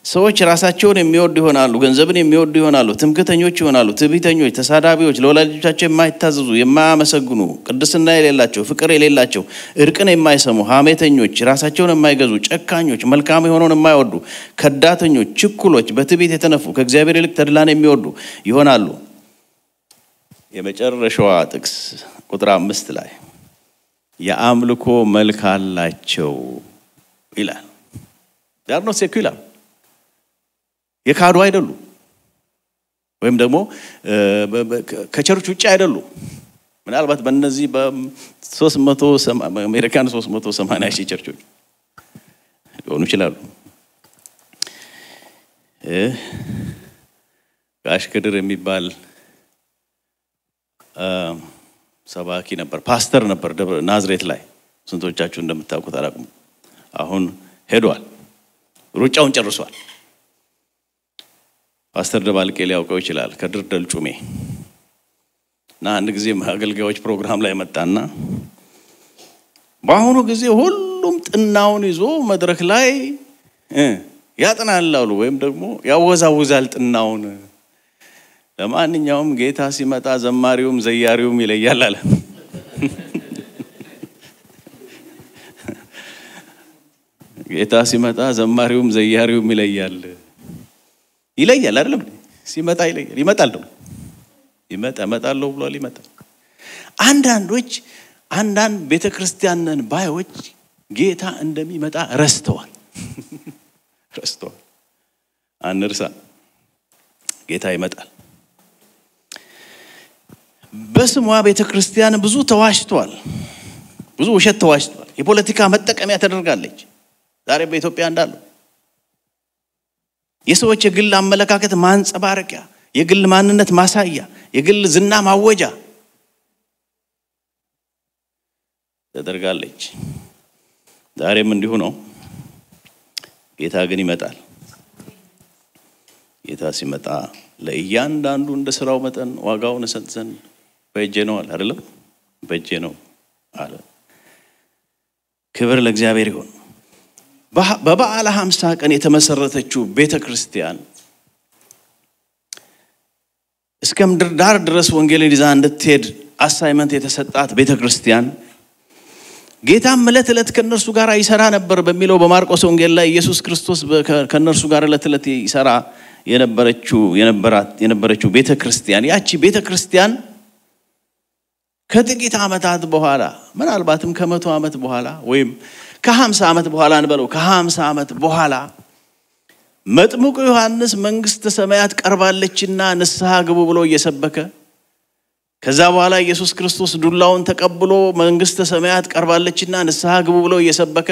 Speaker 1: ሰዎች ራሳቸውን የሚወዱ ይሆናሉ ገንዘብን የሚወዱ ይሆናሉ ትምክህተኞች ይሆናሉ ትዕቢተኞች ተሳዳቢዎች ለወላጆቻቸው የማይታዘዙ የማያመሰግኑ ቅድስና የሌላቸው ፍቅር የሌላቸው እርቅን የማይሰሙ ሐሜተኞች ራሳቸውን የማይገዙ ጨካኞች መልካም የሆነውን የማይወዱ ከዳተኞች ችኩሎች በትዕቢት የተነፉ ከእግዚአብሔር ይልቅ ተድላን የሚወዱ ይሆናሉ የመጨረሻዋ ጥቅስ ቁጥር 5 ላይ የአምልኮ መልክ አላቸው ይላል ዳር ነው ሴኩላር የካዱ አይደሉ ወይም ደግሞ ከቸርች ውጪ አይደሉ ምናልባት በእነዚህ በ300 አሜሪካን 380 ሺህ ቸርቾች ሊሆኑ ይችላሉ ጋሽ ከድር የሚባል ሰባኪ ነበር ፓስተር ነበር ናዝሬት ላይ ስንቶቻችሁ እንደምታውቁት አላውቅም አሁን ሄዷል ሩጫውን ጨርሷል ፓስተር ደባልቄ ሊያውቀው ይችላል ከድር ደልጩሜ እና አንድ ጊዜ አገልጋዮች ፕሮግራም ላይ መጣና በአሁኑ ጊዜ ሁሉም ጥናውን ይዞ መድረክ ላይ ያጥናል አሉ ወይም ደግሞ ያወዛውዛል ጥናውን ለማንኛውም ጌታ ሲመጣ ዘማሪውም ዘያሪውም ይለያል አለ ጌታ ሲመጣ ዘማሪውም ዘያሪውም ይለያል አይደለም ሲመጣ ይለያል ይመጣል ደግሞ ይመጣል ብሏል ይመጣል አንዳንድ ቤተክርስቲያንን ባዮች ጌታ እንደሚመጣ ረስተዋል አንርሳ ጌታ ይመጣል በስሟ ቤተክርስቲያን ብዙ ተዋሽቷል ብዙ ውሸት ተዋሽቷል የፖለቲካ መጠቀሚያ ተደርጋለች ዛሬ በኢትዮጵያ እንዳለው የሰዎች የግል አመለካከት ማንጸባረቂያ፣ የግል ማንነት ማሳያ፣ የግል ዝና ማወጃ ተደርጋለች። ዛሬም እንዲሁ ነው። ጌታ ግን ይመጣል። ጌታ ሲመጣ ለእያንዳንዱ እንደ ስራው መጠን ዋጋውን እሰጥ ዘንድ በእጄ ነው አለ አይደለም? በእጄ ነው አለ። ክብር ለእግዚአብሔር ይሁን። በበዓለ 50 ቀን የተመሰረተችው ቤተክርስቲያን እስከ ምድር ዳር ድረስ ወንጌልን ይዛ እንድትሄድ አሳይመንት የተሰጣት ቤተክርስቲያን ጌታም ዕለት ከነርሱ ጋር ይሰራ ነበር በሚለው በማርቆስ ወንጌል ላይ ኢየሱስ ክርስቶስ ከነርሱ ጋር ዕለት ይሰራ የነበረችው ቤተክርስቲያን ያቺ ቤተክርስቲያን ከጥቂት ዓመታት በኋላ ምናልባትም ከ100 ዓመት በኋላ ወይም ከ50 ዓመት በኋላ እንበለው ከ50 ዓመት በኋላ መጥምቁ ዮሐንስ መንግስተ ሰማያት ቀርባለችና ንስሐ ግቡ ብሎ እየሰበከ ከዛ በኋላ ኢየሱስ ክርስቶስ ዱላውን ተቀብሎ መንግስተ ሰማያት ቀርባለችና ንስሐ ግቡ ብሎ እየሰበከ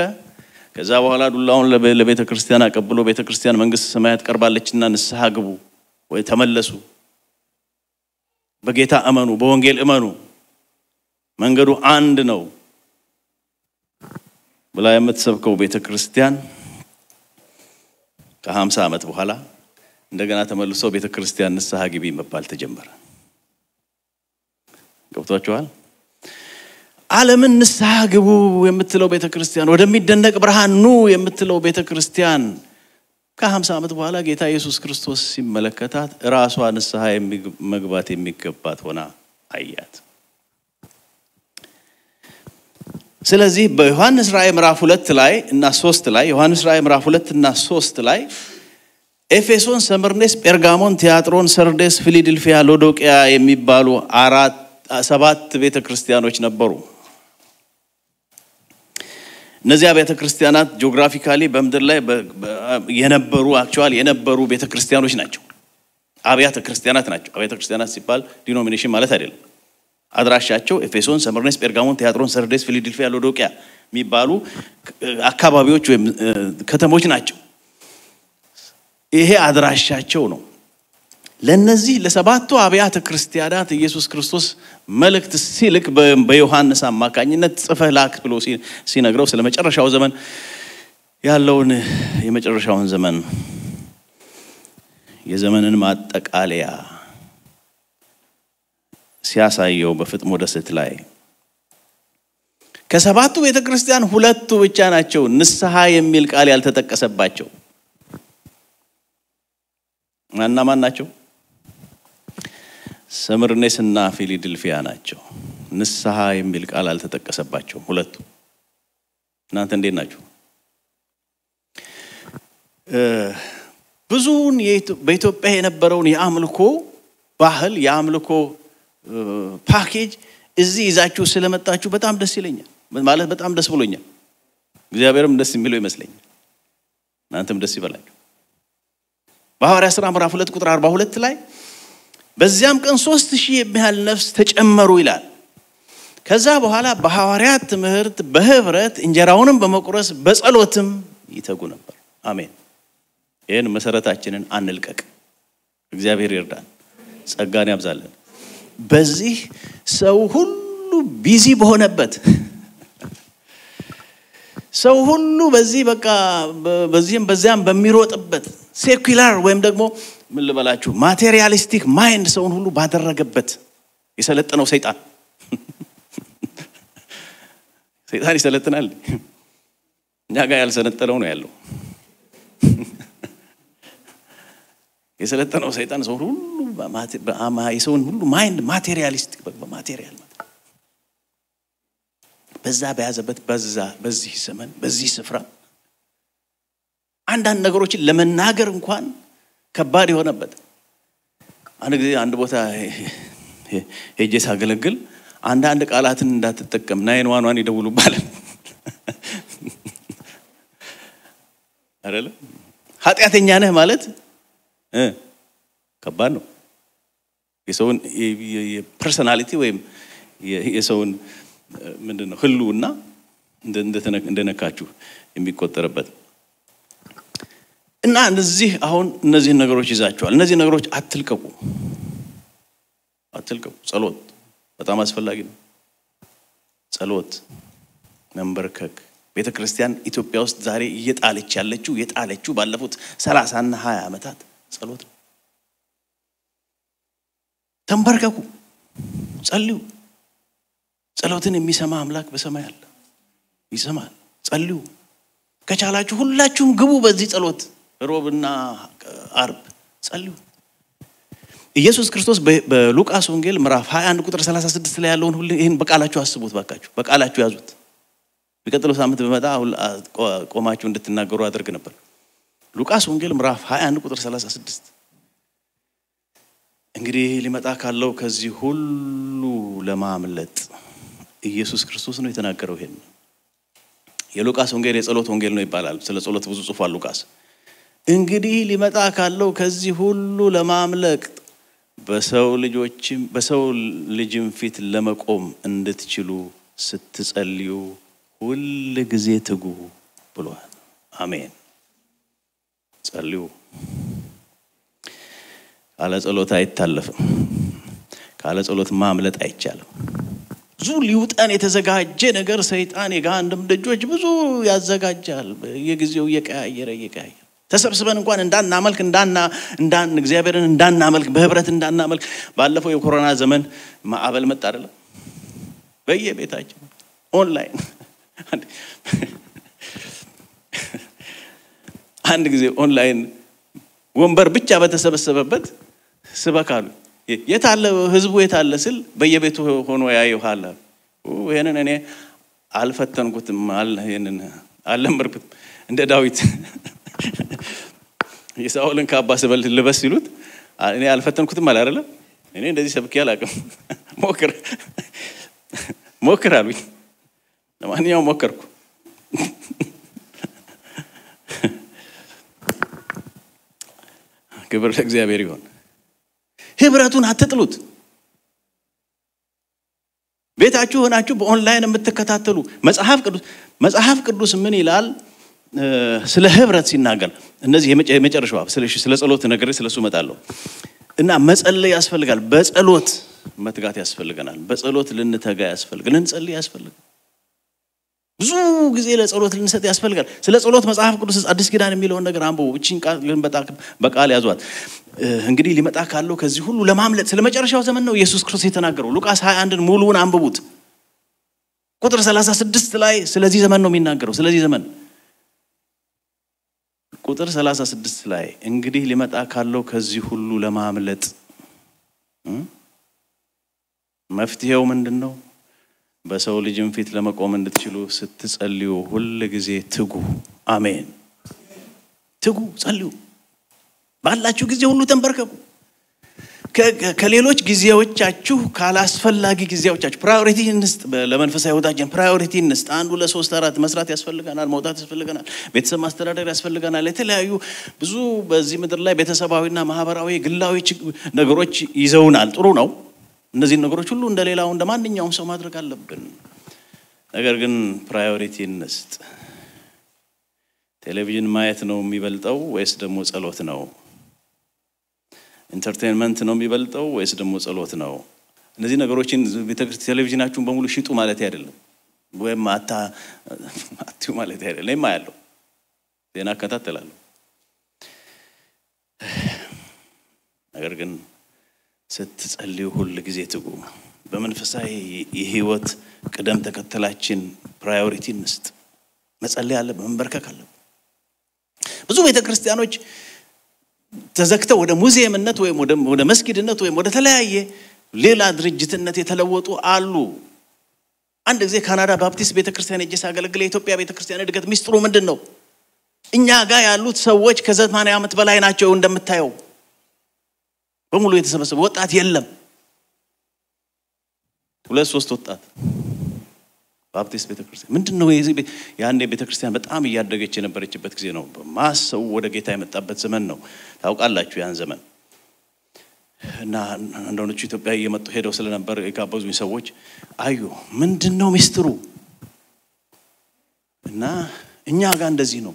Speaker 1: ከዛ በኋላ ዱላውን ለቤተ ክርስቲያን አቀብሎ ቤተ ክርስቲያን መንግስተ ሰማያት ቀርባለችና ንስሐ ግቡ ወይ ተመለሱ፣ በጌታ እመኑ፣ በወንጌል እመኑ፣ መንገዱ አንድ ነው ብላ የምትሰብከው ቤተ ክርስቲያን ከ50 ዓመት በኋላ እንደገና ተመልሶ ቤተ ክርስቲያን ንስሐ ግቢ መባል ተጀመረ። ገብቷችኋል? ዓለምን ንስሐ ግቡ የምትለው ቤተ ክርስቲያን ወደሚደነቅ ብርሃን ኑ የምትለው ቤተ ክርስቲያን ከ50 ዓመት በኋላ ጌታ ኢየሱስ ክርስቶስ ሲመለከታት ራሷ ንስሐ መግባት የሚገባት ሆና አያት። ስለዚህ በዮሐንስ ራእይ ምዕራፍ 2 ላይ እና 3 ላይ ዮሐንስ ራእይ ምዕራፍ 2 እና 3 ላይ ኤፌሶን፣ ሰምርኔስ፣ ጴርጋሞን፣ ቲያጥሮን፣ ሰርዴስ፣ ፊላዴልፊያ፣ ሎዶቅያ የሚባሉ 7 ቤተ ክርስቲያኖች ነበሩ። እነዚያ ቤተ ክርስቲያናት ጂኦግራፊካሊ በመድር ላይ የነበሩ ቤተ ክርስቲያኖች ናቸው። አብያተ ክርስቲያናት ናቸው። አብያተ ክርስቲያናት ሲባል ዲኖሚኔሽን ማለት አይደለም። አድራሻቸው ኤፌሶን፣ ሰምርኔስ፣ ጴርጋሞን፣ ቲያጥሮን፣ ሰርዴስ፣ ፊላዴልፊያ፣ ሎዶቅያ የሚባሉ አካባቢዎች ወይም ከተሞች ናቸው። ይሄ አድራሻቸው ነው። ለነዚህ ለሰባቱ አብያተ ክርስቲያናት ኢየሱስ ክርስቶስ መልእክት ሲልክ በዮሐንስ አማካኝነት ጽፈህ ላክ ብሎ ሲነግረው ስለመጨረሻው ዘመን ያለውን የመጨረሻውን ዘመን የዘመንን ማጠቃለያ ሲያሳየው በፍጥሞ ደሴት ላይ ከሰባቱ ቤተ ክርስቲያን 2 ብቻ ናቸው ንስሐ የሚል ቃል ያልተጠቀሰባቸው። ማን ናቸው? ሰምርኔስና ፊላዴልፊያ ናቸው። ንስሐ የሚል ቃል አልተጠቀሰባቸው 2። እናንተ እንዴት ናችሁ? ብዙውን በኢትዮጵያ የነበረውን የአምልኮ ባህል የአምልኮ ፓኬጅ እዚህ ይዛችሁ ስለመጣችሁ በጣም ደስ ይለኛል። ማለት በጣም ደስ ብሎኛል። እግዚአብሔርም ደስ የሚለው ይመስለኛል። እናንተም ደስ ይበላችሁ። በሐዋርያት ሥራ ምዕራፍ 2 ቁጥር 42 ላይ በዚያም ቀን 3000 የሚያህል ነፍስ ተጨመሩ ይላል። ከዛ በኋላ በሐዋርያት ትምህርት በህብረት እንጀራውንም በመቁረስ በጸሎትም ይተጉ ነበር። አሜን። ይሄን መሰረታችንን አንልቀቅ። እግዚአብሔር ይርዳን፣ ጸጋን ያብዛልን። በዚህ ሰው ሁሉ ቢዚ በሆነበት ሰው ሁሉ በዚህ በቃ በዚህም በዚያም በሚሮጥበት ሴኩላር ወይም ደግሞ ምን ልበላችሁ ማቴሪያሊስቲክ ማይንድ ሰውን ሁሉ ባደረገበት የሰለጠነው ሰይጣን ይሰለጥናል። እኛ ጋር ያልሰለጠነው ነው ያለው። የሰለጠነው ሰይጣን ሰው ሁሉ የሰውን ሁሉ ማይንድ ማቴሪያሊስቲክ በማቴሪያል በዛ በያዘበት በዚህ ዘመን በዚህ ስፍራ አንዳንድ ነገሮችን ለመናገር እንኳን ከባድ የሆነበት አንድ ጊዜ አንድ ቦታ ሄጄ ሳገለግል አንዳንድ ቃላትን እንዳትጠቀም 911 ይደውሉባል አይደለ? ኃጢያተኛ ነህ ማለት ከባድ ነው። የሰውን የፐርሰናሊቲ ወይም የሰውን ምንድነው ህልውና እንደነካችሁ የሚቆጠርበት እና እነዚህ አሁን እነዚህ ነገሮች ይዛቸዋል እነዚህ ነገሮች አትልቀቁ ጸሎት በጣም አስፈላጊ ነው ጸሎት መንበርከክ ቤተክርስቲያን ኢትዮጵያ ውስጥ ዛሬ እየጣለች ያለችው ባለፉት 30 እና 20 ዓመታት ጸሎት ነው ተንበርከኩ ጸልዩ ጸሎትን የሚሰማ አምላክ በሰማይ አለ ይሰማል ጸልዩ ከቻላችሁ ሁላችሁም ግቡ በዚህ ጸሎት ሮብና አርብ ጸልዩ ኢየሱስ ክርስቶስ በሉቃስ ወንጌል ምዕራፍ 21 ቁጥር 36 ላይ ያለውን ሁሉ ይሄን በቃላችሁ አስቡት ባካችሁ በቃላችሁ ያዙት በቀጥሎ ሳምንት በመጣ ቆማችሁ እንድትናገሩ አድርግ ነበር ሉቃስ ወንጌል ምዕራፍ 21 ቁጥር 36 እንግዲህ ሊመጣ ካለው ከዚህ ሁሉ ለማምለጥ ኢየሱስ ክርስቶስ ነው የተናገረው ይሄን የሉቃስ ወንጌል የጸሎት ወንጌል ነው ይባላል ስለ ጸሎት ብዙ ጽፏል ሉቃስ እንግዲህ ሊመጣ ካለው ከዚህ ሁሉ ለማምለጥ በሰው ልጅም ፊት ለመቆም እንድትችሉ ስትጸልዩ ሁሉ ጊዜ ትጉ ብሏል አሜን ጸልዩ ካለ ጸሎት አይታለፍም ካለ ጸሎት ማምለጥ አይቻልም ብዙ ሊውጣን የተዘጋጀ ነገር ሰይጣን የጋንደም ደጆች ብዙ ያዘጋጃል የጊዜው የቀያየረ ተሰብስበን እንኳን እንዳናመልክ እግዚአብሔርን እንዳናመልክ በህብረት እንዳናመልክ ባለፈው የኮሮና ዘመን ማዕበል መጣ አይደል በየቤታችን ኦንላይን አንድ ጊዜ ኦንላይን ወንበር ብቻ በተሰበሰበበት ስበካሉ የታለ ህዝቡ የታለ ስል በየቤቱ ሆኖ ያዩሃል ይሄንን እኔ አልፈተንኩትም ይሄንን አልለምርኩትም እንደ ዳዊት የሳኦልን ካባ ስበል ልበስ ይሉት እኔ አልፈተንኩትም አለ አይደለም እኔ እንደዚህ ሰብኪ አላውቅም ሞክር አሉኝ ለማንኛውም ሞከርኩ ክብር ለእግዚአብሔር ይሁን ህብረቱን አትጥሉት ቤታችሁ ሆናችሁ በኦንላይን የምትከታተሉ መጽሐፍ ቅዱስ ምን ይላል ስለ ህብረት ሲናገር እነዚህ የመጨረሻው ስለ ጸሎት ነገር ስለሱ መጣለው እና መጸለይ ያስፈልጋል በጸሎት መትጋት ያስፈልገናል በጸሎት ልንተጋ ያስፈልጋል ልንጸልይ ያስፈልጋል ብዙ ጊዜ ለጸሎት ልንሰጥ ያስፈልጋል ስለ ጸሎት መጽሐፍ ቅዱስ አዲስ ኪዳን የሚለው ነገር አንብቡ እቺን ቃል ግን በቃል ያዟት እንግዲህ ሊመጣ ካለው ከዚህ ሁሉ ለማምለጥ ስለመጨረሻው ዘመን ነው ኢየሱስ ክርስቶስ የተናገረው ሉቃስ 21ን ሙሉውን አንብቡት ቁጥር 36 ላይ ስለዚህ ዘመን ነው የሚናገረው ስለዚህ ዘመን ቁጥር 36 ላይ እንግዲህ ሊመጣ ካለው ከዚህ ሁሉ ለማምለጥ መፍትሄው ምንድነው በሰው ልጅም ፊት ለመቆም እንድትችሉ ስትጸልዩ ሁሉ ጊዜ ትጉ አሜን ትጉ ጸልዩ ባላችሁ ጊዜ ሁሉ ተንበርከኩ ከሌሎች ጊዜዎቻችሁ ካላስፈላጊ ጊዜዎቻችሁ ፕራዮሪቲ እንስጥ ለመንፈሳዊ ህይወታችን ፕራዮሪቲ እንስጥ 1 2 3 4 መስራት ያስፈልጋናል መውጣት ያስፈልጋናል ቤተሰብ ማስተዳደር ያስፈልጋናል የተለያዩ ብዙ በዚህ ምድር ላይ ቤተሰባዊና ማህበራዊ ግላዊ ነገሮች ይዘውናል ጥሩ ነው እነዚህ ነገሮች ሁሉ እንደሌላው እንደማንኛውም ሰው ማድረግ አለብን ነገር ግን ፕራዮሪቲ እንስጥ ቴሌቪዥን ማየት ነው የሚበልጠው ወይስ ደግሞ ጸሎት ነው ኢንተርቴይንመንት ነው የሚበልጠው ወይስ ደግሞ ጸሎት ነው እነዚህ ነገሮችን ቴሌቪዥናችሁን በሙሉ ሽጡ ማለት አይደለም ወይም አትዩ ማለት አይደለም የማያለው ዜና ከታተላለሁ ነገር ግን ስትጸልዩ ሁሉ ጊዜ ትጉ በመንፈሳዊ የህይወት ቅደም ተከተላችን ፕራዮሪቲ እንስጥ መጸለይ አለ መንበርከክ አለ ብዙ ቤተክርስቲያኖች ተዘክተው ወደ ሙዚየምነት ወይም ወደ መስጊድነት ወይም ወደ ተለያየ ሌላ ድርጅትነት የተለወጡ አሉ አንድ ጊዜ ካናዳ ባፕቲስት ቤተክርስቲያን እጄ ሳገለግል የኢትዮጵያ ቤተክርስቲያን እድገት ሚስጥሩ ምንድነው እኛ ጋር ያሉት ሰዎች ከ80 ዓመት በላይ ናቸው እንደምታየው በሙሉ የተሰበሰበ ወጣት የለም 2-3 ወጣት ባፕቲስት ቤተክርስቲያን ምንድነው ያንዴ ቤተክርስቲያን በጣም እያደገች የነበረችበት ጊዜ ነው ማሰው ወደ ጌታ የመጣበት ዘመን ነው ታውቃላችሁ ያን ዘመን እና አንዳንዶቹ ኢትዮጵያ እየመጡ ሄደው ስለነበር የጋበዙኝ ሰዎች አዩ ምንድነው ሚስጥሩ እና እኛ ጋር እንደዚህ ነው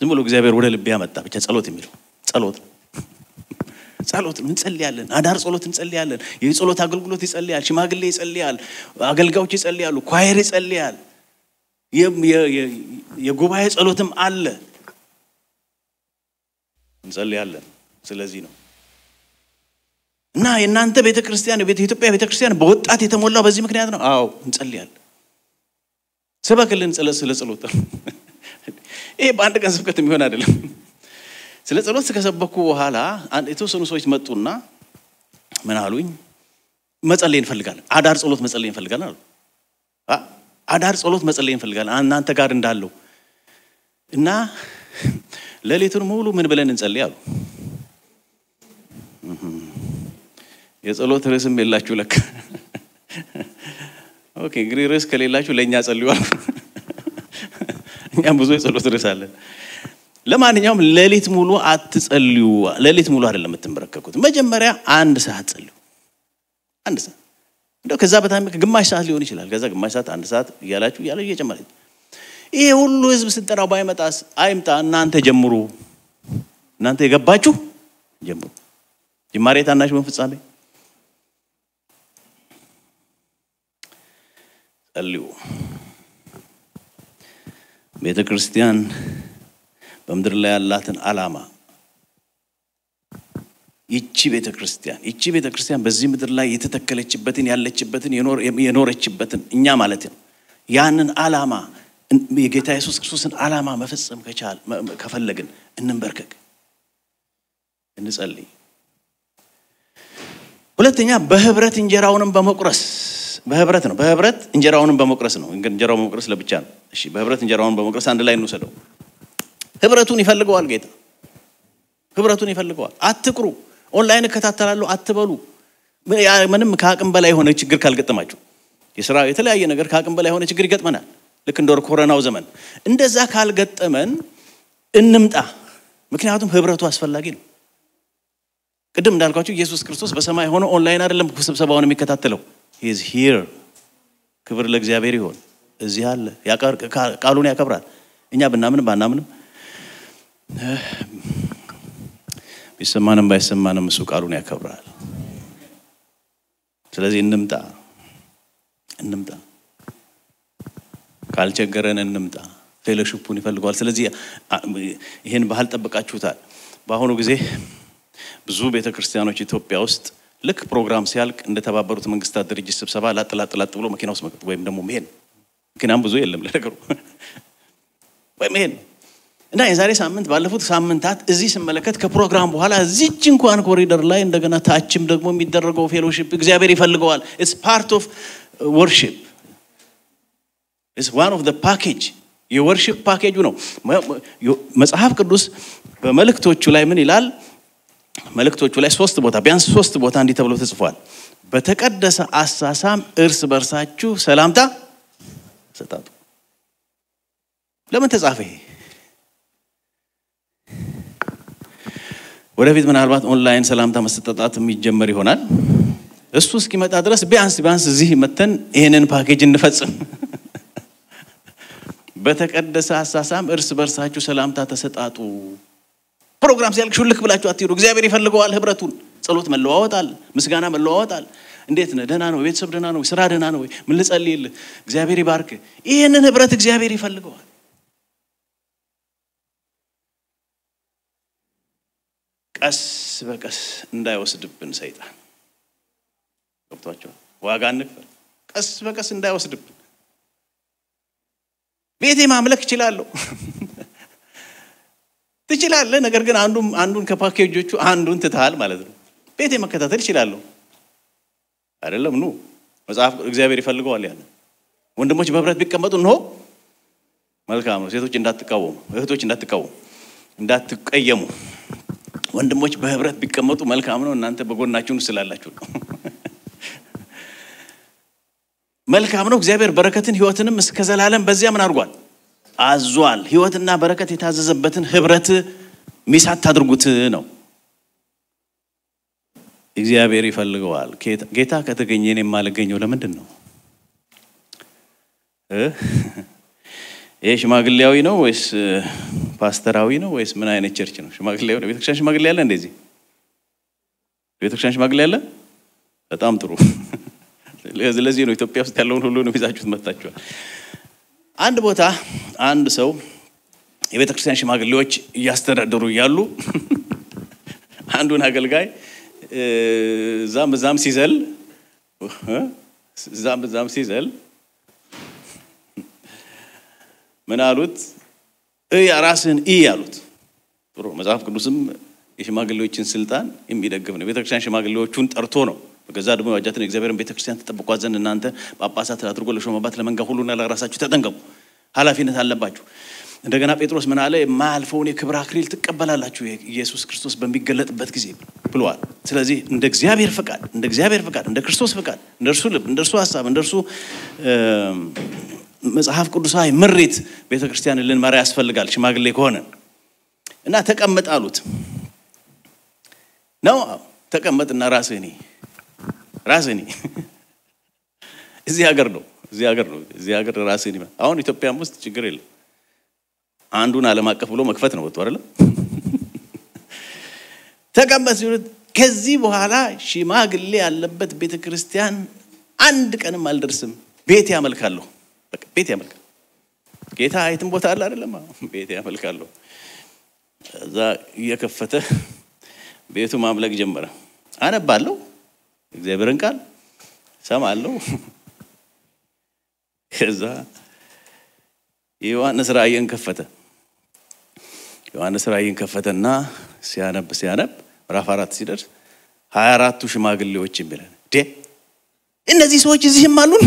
Speaker 1: ዝም ብሎ እግዚአብሔር ወደ ልብ ያመጣ ብቻ ጸሎት የሚለው ጸሎት እንጸልያለን አዳር ጸሎት እንጸልያለን የጸሎት አገልግሎት ይጸልያል ሽማግሌ ይጸልያል አገልጋዮች ይጸልያሉ ኳየር ይጸልያል የጉባኤ ጸሎትም አለ እንጸልያለን ስለዚህ ነው እና የናንተ ቤተክርስቲያን የኢትዮጵያ ቤተክርስቲያን በወጣት የተሞላው በዚህ ምክንያት ነው አዎ እንጸልያለን ሰበክልን ስለጸሎት ይሄ በአንድ ቀን ስብከት የሚሆን አይደለም ስለ ጸሎት ከሰበኩ በኋላ የተወሰኑ ሰዎች መጡና ምን አሉኝ መጸለይ እንፈልጋለን አዳር ጸሎት መጸለይ እንፈልጋለን አሉ አዳር ጸሎት መጸለይ እንፈልጋለን እናንተ ጋር እንዳለው እና ለሌቱን ሙሉ ምን ብለን እንጸልይ አሉ የጸሎት ርዕስም የላችሁ ለካ ኦኬ እንግዲህ ርዕስ ከሌላችሁ ለኛ ጸልዩ አሉ እኛም ብዙ የጸሎት ርዕስ አለን ለማንኛውም ሌሊት ሙሉ አትጸልዩ ሌሊት ሙሉ አይደለም የምትመረከኩት መጀመሪያ አንድ ሰዓት ጸልዩ አንድ ሰዓት እንደው ከዛ በታም ግማሽ ሰዓት ሊሆን ይችላል ከዛ ግማሽ ሰዓት አንድ ሰዓት እያላችሁ እየጨመረ ይሄ ሁሉ ህዝብ ስንጠራው ባይመጣስ አይምጣ እናንተ ጀምሩ እናንተ የገባችሁ ጀምሩ ጅማሬ ታናሽ መንፈሳዊ ጸልዩ ቤተክርስቲያን በመድር ላይ ያላትን ዓላማ ይቺ ቤተክርስቲያን በዚህ ምድር ላይ የተተከለችበትን ያለችበትን የኖረችበትን እኛ ማለት ነው ያንን ዓላማ የጌታ ኢየሱስ ክርስቶስን ዓላማ መፈጸም ከፈለግን እንንበርከክ እንጸልይ ሁለተኛ በህብረት እንጀራውንም በመቁረስ በህብረት እንጀራውንም በመቁረስ ነው እንጀራው በመቁረስ ለብቻ ነው እሺ በህብረት እንጀራውን በመቁረስ አንድ ላይ እንውሰደው ህብረቱን ይፈልገዋል ጌታ ህብረቱን ይፈልገዋል አትቅሩ ኦንላይን ከተታተላሉ አትበሉ ምንም ከአቅም በላይ ሆነ ችግር ካልገጠማችሁ የሥራ የተለያየ ነገር ከአቅም በላይ ሆነ ችግር ይገጥመናል ልክ እንደ ኮሮናው ዘመን እንደዛ ካልገጠመን እንምጣ ምክንያቱም ህብረቱ አስፈላጊ ነው ቅድም እንዳልኳችሁ ኢየሱስ ክርስቶስ በሰማይ ሆኖ ኦንላይን አይደለም ስብሰባውን የሚከታተለው he is here ክብር ለእግዚአብሔር ይሁን እዚህ አለ ቃሉን ያከብራል እኛ ባናምንም ቢሰማንም ባይሰማንም እሱ ቃሉን ያከብራል ስለዚህ እንምጣ ካልቸገረን እንምጣ ፌሎሺፑን ይፈልጋል ስለዚህ ይሄን ባህል ጠብቃችሁታል በአሁኑ ጊዜ ብዙ ቤተክርስቲያኖች ኢትዮጵያ ውስጥ ልክ ፕሮግራም ሲያልቅ እንደተባበሩት መንግስታት ድርጅት ስብሰባ ላጥላጥ ብሎ መኪና ውስጥ መግባት ወይም ደግሞ መሄድ መኪናም ብዙ የለም ለነገሩ ወይም መሄድ እና የዛሬ ሳምንት ባለፉት ሳምንታት እዚህ ስመለከት ከፕሮግራም በኋላ እዚች እንኳን ኮሪደር ላይ እንደገና ታችም ደግሞ የሚደረገው ፌሎሺፕ እግዚአብሔር ይፈልገዋል it's part of worship it's one of the package የworship package ነው መጽሐፍ ቅዱስ በመልእክቶቹ ላይ ምን ይላል መልእክቶቹ ላይ ቢያንስ 3 ቦታ እንዲህ ተብሎ ተጽፏል በተቀደሰ አሳሳም እርስ በርሳችሁ ሰላምታ ሰጣጡ ለምን ተጻፈ ይሄ ወደፊት ምናልባት ኦንላይን ሰላምታ መስጠጣት የሚጀመር ይሆናል እሱ እስኪመጣ ድረስ ቢያንስ እዚህ መተን ይሄንን ፓኬጅ እንፈጽም በተቀደሰ አሳሳም እርስ በርሳችሁ ሰላምታ ተሰጣጡ ፕሮግራም ሲያልቅ ሹልክ ብላችሁ አትይሩ እግዚአብሔር ይፈልገዋል ህብረቱን ጸሎት መለዋወጣል ምስጋና መለዋወጣል እንዴት ነህ ደህና ነው ቤተሰብ ደህና ነው ስራ ደህና ነው ምን ልጸልይልህ እግዚአብሔር ይባርክ ይሄንን ህብረት እግዚአብሔር ይፈልገዋል ቀስ በቀስ እንዳይወስድብን ሰይጣን ገብቷቸው ዋጋ እንክፈል ቀስ በቀስ እንዳይወስድብን ቤቴ ማምለክ ይችላልው ትችላለህ ነገር ግን አንዱን ከፓኬጆቹ አንዱን ትተሃል ማለት ነው ቤቴ መከታተል ይችላልው አይደለም ነው መጽሐፍ እግዚአብሔር ይፈልገዋል ያለ ወንድሞች በህብረት ቢቀመጡ ነው መልካም ነው ሴቶች እንዳትቃወሙ እህቶች እንዳትቀየሙ ወንድሞች በህብረት ቢቀመጡ መልካም ነው እናንተ በጎናችሁ ስላላችሁ ነው መልካም ነው እግዚአብሔር በረከትን ህይወትንም እስከ ዘላለም በዚያ ምን አድርጓል አዟል ህይወትና በረከት የታዘዘበትን ህብረት ሚሳት አድርጉት ነው እግዚአብሔር ይፈልገዋል ጌታ ከተገኘ እኔ ማልገኘው ለምንድን ነው ይሄ ሽማግሌያዊ ነው ወይስ ፓስተራዊ ነው ወይስ ምን አይነት ቸርች ነው? ሽማግሌ ነው? ቤተክርስቲያን ሽማግሌ ያለ እንደዚህ ቤተክርስቲያን ሽማግሌ ያለ? በጣም ጥሩ። ለዚህ ነው ኢትዮጵያ ውስጥ ያለውን ሁሉ ነው ይዛችሁት መጣችኋል። አንድ ቦታ አንድ ሰው የቤተክርስቲያን ሽማግሌዎች እያስተዳደሩ ያሉ አንዱን አገልጋይ ዛም ሲዘል ምን አሉት? ራስን ያሉት ጥሩ መጽሐፍ ቅዱስም የሽማግሌዎችን ስልጣን የሚደግፍ ነው። ቤተክርስቲያን ሽማግሌዎቹን ጠርቶ ነው በገዛ ደግሞ ያጃትን እግዚአብሔርን ቤተክርስቲያን ተጠብቋት ዘንድ እናንተ ጳጳሳት አድርጎ ለሾመባት ለመንጋ ሁሉና ለራሳችሁ ተጠንቀቁ፣ ኃላፊነት አለባችሁ። እንደገና ጴጥሮስ ምን አለ? የማያልፈውን የክብር አክሊል ትቀበላላችሁ ኢየሱስ ክርስቶስ በሚገለጥበት ጊዜ ብሏል። ስለዚህ እንደ እግዚአብሔር ፈቃድ እንደ ክርስቶስ ፈቃድ እንደርሱ ልብ እንደርሱ ሐሳብ እንደርሱ መጽሐፍ ቅዱሳዊ ምሪት ቤተክርስቲያንን ልንመራ ያስፈልጋል ሽማግሌ ከሆነ እና ተቀመጥ አሉት። ነው ተቀመጥና ራስህኒ እዚህ ሀገር ራስህኒ አሁን ኢትዮጵያም ውስጥ ችግር የለም። አንዱን ዓለም አቀፍ ብሎ መክፈት ነው ወጥቶ አይደለም ተቀመጥ ሲሉት ከዚህ በኋላ ሽማግሌ ያለበት ቤተክርስቲያን አንድ ቀንም አልደርስም፣ ቤት ያመልካለሁ። በቃ ቤት ያመልካለሁ። ጌታ አይተም ቦታ አለ አይደለም? ቤት ያመልካለሁ። እዛ እየከፈተ ቤቱ ማምለክ ጀመረ። አነባለሁ፣ እግዚአብሔርን ቃል ሰማለሁ። ከዛ ዮሐንስ ራእይን ከፈተና ሲያነብ ምዕራፍ 4 ሲደርስ 24ቱ ሽማግሌዎች ይላል። እነዚህ ሰዎች እዚህም አሉን?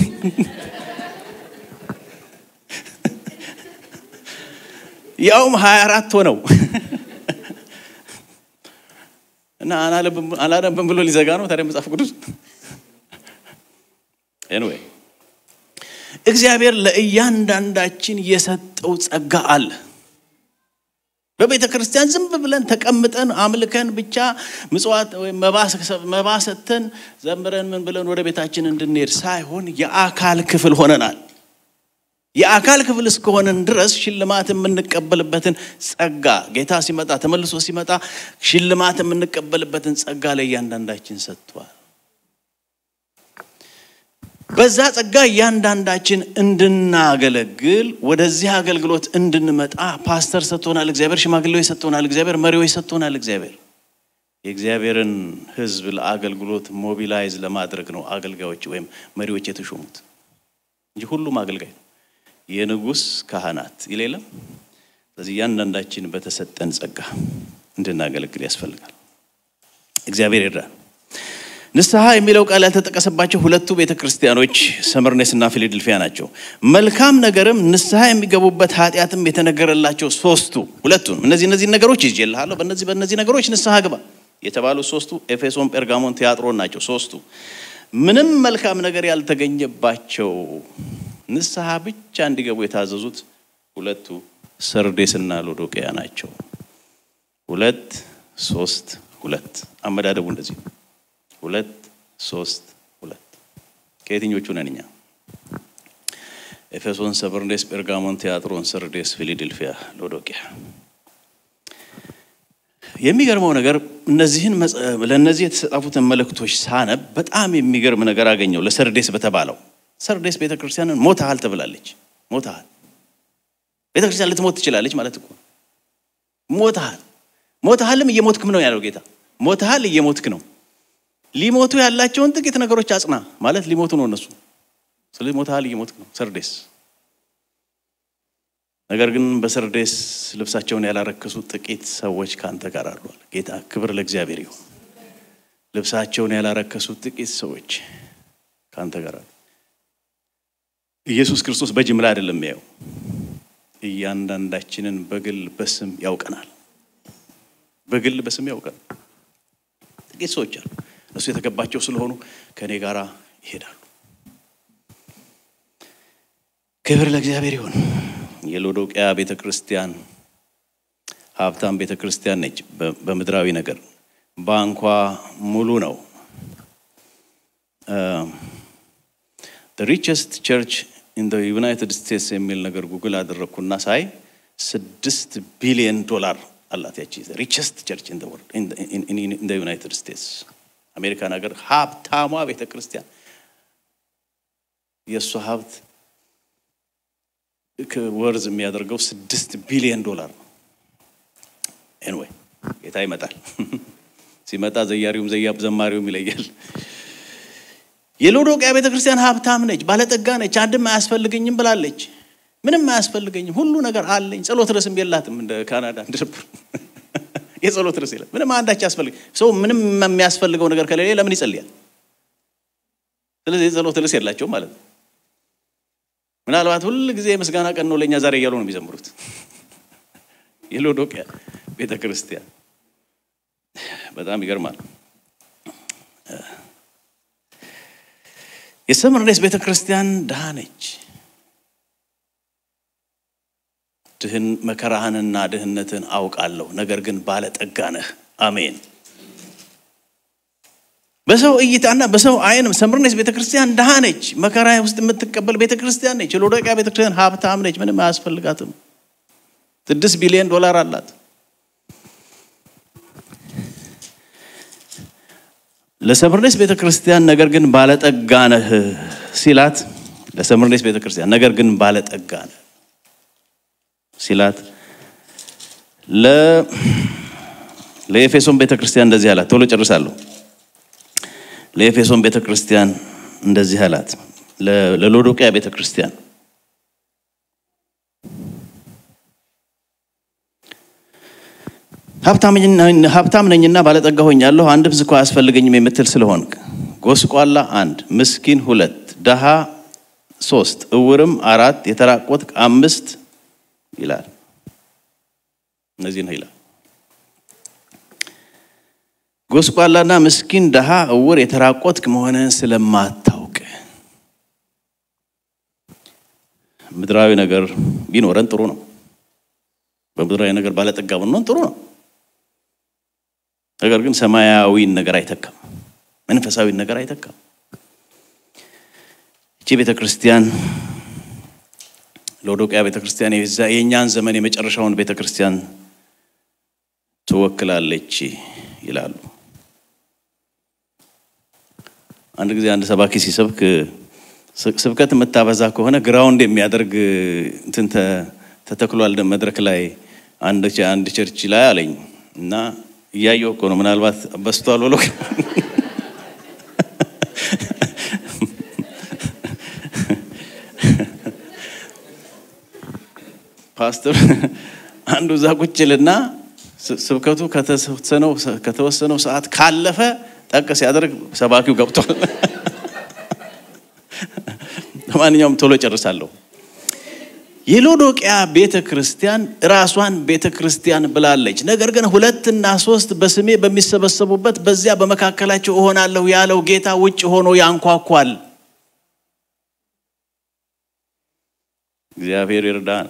Speaker 1: ያውም 24 ሆነው እና አላነብም ብሎ ሊዘጋ ነው ታዲያ መጽሐፍ ቅዱስ። anyway እግዚአብሔር ለእያንዳንዳችን የሰጠው ጸጋ አለ። በቤተ ክርስቲያን ዝም ብለን ተቀምጠን አምልከን ብቻ ምጽዋት ወይ መባሰተን ዘምረን ምን ብለን ወደ ቤታችን እንድንሄድ ሳይሆን የአካል ክፍል ሆነናል። የአካል ክፍል እስከሆነን ድረስ ሽልማት የምንቀበልበትን ጸጋ ጌታ ሲመጣ ተመልሶ ሲመጣ ሽልማት የምንቀበልበትን ጸጋ ለእያንዳንዳችን ሰጥቷል። በዛ ጸጋ እያንዳንዳችን እንድናገለግል ወደዚህ አገልግሎት እንድንመጣ ፓስተር ሰጥቶናል እግዚአብሔር፣ ሽማግሌዎች ሰጥቶናል እግዚአብሔር፣ መሪዎች ሰጥቶናል እግዚአብሔር። የእግዚአብሔርን ሕዝብ ለአገልግሎት ሞቢላይዝ ለማድረግ ነው አገልጋዮች ወይም መሪዎች የተሾሙት እንጂ ሁሉም አገልጋይ የንጉስ ካህናት ይሌለም። ስለዚህ እያንዳንዳችን በተሰጠን ጸጋ እንድናገለግል ያስፈልጋል። እግዚአብሔር ይርዳን። ንስሐ የሚለው ቃል ያልተጠቀሰባቸው ሁለቱ ቤተክርስቲያኖች ሰምርኔስና ፊላዴልፊያ ናቸው። መልካም ነገርም ንስሐ የሚገቡበት ኃጢያትም የተነገረላቸው ሁለቱም እነዚህ ነገሮች ይዤልሃለሁ በእነዚህ ነገሮች ንስሐ ግባ የተባሉ ሶስቱ ኤፌሶን፣ ጴርጋሞን፣ ቲያጥሮን ናቸው። ሶስቱ ምንም መልካም ነገር ያልተገኘባቸው ንስሐ ብቻ እንዲገቡ የታዘዙት ሁለቱ ሰርዴስና ሎዶቅያ ናቸው። 2 3 2 አመዳደቡ እንደዚህ 2 3 2 ከየትኞቹ ነንኛ? ኤፌሶን፣ ሰምርኔስ፣ ጴርጋሞን፣ ቲያጥሮን፣ ሰርዴስ፣ ፊላዴልፊያ፣ ሎዶቅያ። የሚገርመው ነገር ለነዚህ የተጻፉትን መልእክቶች ሳነብ በጣም የሚገርም ነገር አገኘው። ለሰርዴስ በተባለው ሰርዴስ ቤተክርስቲያንን ሞታል ተብላለች። ቤተክርስቲያን ልትሞት ትችላለች ማለት እኮ ሞታልም እየሞትክም ነው ያለው ጌታ። ሞታል እየሞትክ ነው። ሊሞቱ ያላቸውን ጥቂት ነገሮች አጽና ማለት ሊሞቱ ነው እነሱ። ስለዚህ ሞታል እየሞትክ ነው ሰርዴስ። ነገር ግን በሰርዴስ ልብሳቸውን ያላረከሱ ጥቂት ሰዎች ካንተ ጋር አሉ። ጌታ ክብር ለእግዚአብሔር ይሁን። ልብሳቸውን ያላረከሱ ጥቂት ሰዎች ካንተ ጋር አሉ። ኢየሱስ ክርስቶስ በጅምላ አይደለም ያየው፣ እያንዳንዳችንን በግል በስም ያውቀናል። ጥቂት ሰዎች አሉ፣ እነሱ የተገባቸው ስለሆኑ ከኔ ጋር ይሄዳሉ። ክብር ለእግዚአብሔር ይሁን። የሎዶቅያ ቤተክርስቲያን ሀብታም ቤተክርስቲያን ነች በምድራዊ ነገር። ባንኳ ሙሉ ነው። the richest church in the United States የሚል ነገር ጉግል አደረኩና ሳይ $6 billion አላት ያቺ richest church in the world in the United States አሜሪካን ሀገር ሀብታሟ ቤተክርስቲያን የሷ ሀብት ከወርዝ የሚያደርገው $6 billion ነው anyway ጌታ ይመጣል ሲመጣ ዘያሪውም ዘማሪውም ይለያል የሎዶቅያ ቤተክርስቲያን ሀብታም ነች ባለጠጋ ነች አንድም አያስፈልገኝም ብላለች ምንም አያስፈልገኝም ሁሉ ነገር አለኝ ጸሎት ረስም የላትም እንደ ካናዳ እንደነበር የጸሎት ረስ የለም ምንም አንዳች ያስፈልግ ሰው ምንም የሚያስፈልገው ነገር ከሌለ ለምን ይጸልያል ስለዚህ የጸሎት ረስ የላቸው ማለት ነው ምናልባት ሁሉ ጊዜ ምስጋና ቀን ነው ለኛ ዛሬ እያሉ ነው የሚዘምሩት የሎዶቅያ ቤተክርስቲያን በጣም ይገርማል የሰምርኔስ ቤተክርስቲያን ዳነች ድህን መከራህንና ድህነትን አውቃለሁ ነገር ግን ባለጠጋ ነህ አሜን በሰው እይታና በሰው አይን ሰምርኔስ ቤተክርስቲያን ዳነች መከራ ውስጥ የምትቀበል ቤተክርስቲያን ነች የሎዶቅያ ቤተክርስቲያን ሀብታም ነች ምንም አያስፈልጋትም $6 billion አላት ለሰምርኔስ ቤተክርስቲያን ነገር ግን ባለጠጋ ነህ ሲላት ለሰምርኔስ ቤተክርስቲያን ነገር ግን ባለጠጋ ነህ ሲላት ለኤፌሶን ቤተክርስቲያን እንደዚህ አላት ቶሎ ጨርሳለሁ ለኤፌሶን ቤተክርስቲያን እንደዚህ አላት ለሎዶቅያ ቤተክርስቲያን ሀብታም ነኝና ባለጠጋ ሆኛለሁ አንድም ዝኳ አያስፈልገኝም የምትል ስለሆንክ ጎስቋላ 1 ምስኪን 2 ደሃ 3 እውርም 4 የተራቆትክ 5 ይላል እነዚህ ነው ይላል ጎስቋላና ምስኪን ደሃ እውር የተራቆትክ መሆንህን ስለማታውቅ ምድራዊ ነገር ቢኖረን ጥሩ ነው በምድራዊ ነገር ባለጠጋ ብንሆን ጥሩ ነው ነገር ግን ሰማያዊ ነገር አይተካም መንፈሳዊ ነገር አይተካም እቺ ቤተክርስቲያን ሎዶቅያ ቤተክርስቲያን የኛን ዘመን የመጨረሻውን ቤተክርስቲያን ትወክላለች ይላሉ አንድ ጊዜ አንድ ሰባኪ ሲሰብክ ስብከት መታበዛ ከሆነ ግራውንድ የሚያደርግ እንትን ተተክሏል መድረክ ላይ አንድ ቸርች ላይ አለኝ እና ያየው እኮ ነው ምናልባት በስቷል ብሎ ፓስተር አንዱ ዛቁጭልና ስብከቱ ከተወሰነው ሰዓት ካለፈ ጠቅስ ያደርግ ሰባኪው ገብቷል ለማንኛውም ቶሎ ጨርሳለሁ የሎዶቅያ ቤተክርስቲያን ራሷን ቤተክርስቲያን ብላለች ነገር ግን 2 እና 3 በስሜ በሚሰበሰቡበት በዚያ በመካከላቸው እሆናለሁ ያለው ጌታ ውጭ ሆኖ ያንኳኳል እግዚአብሔር ይርዳን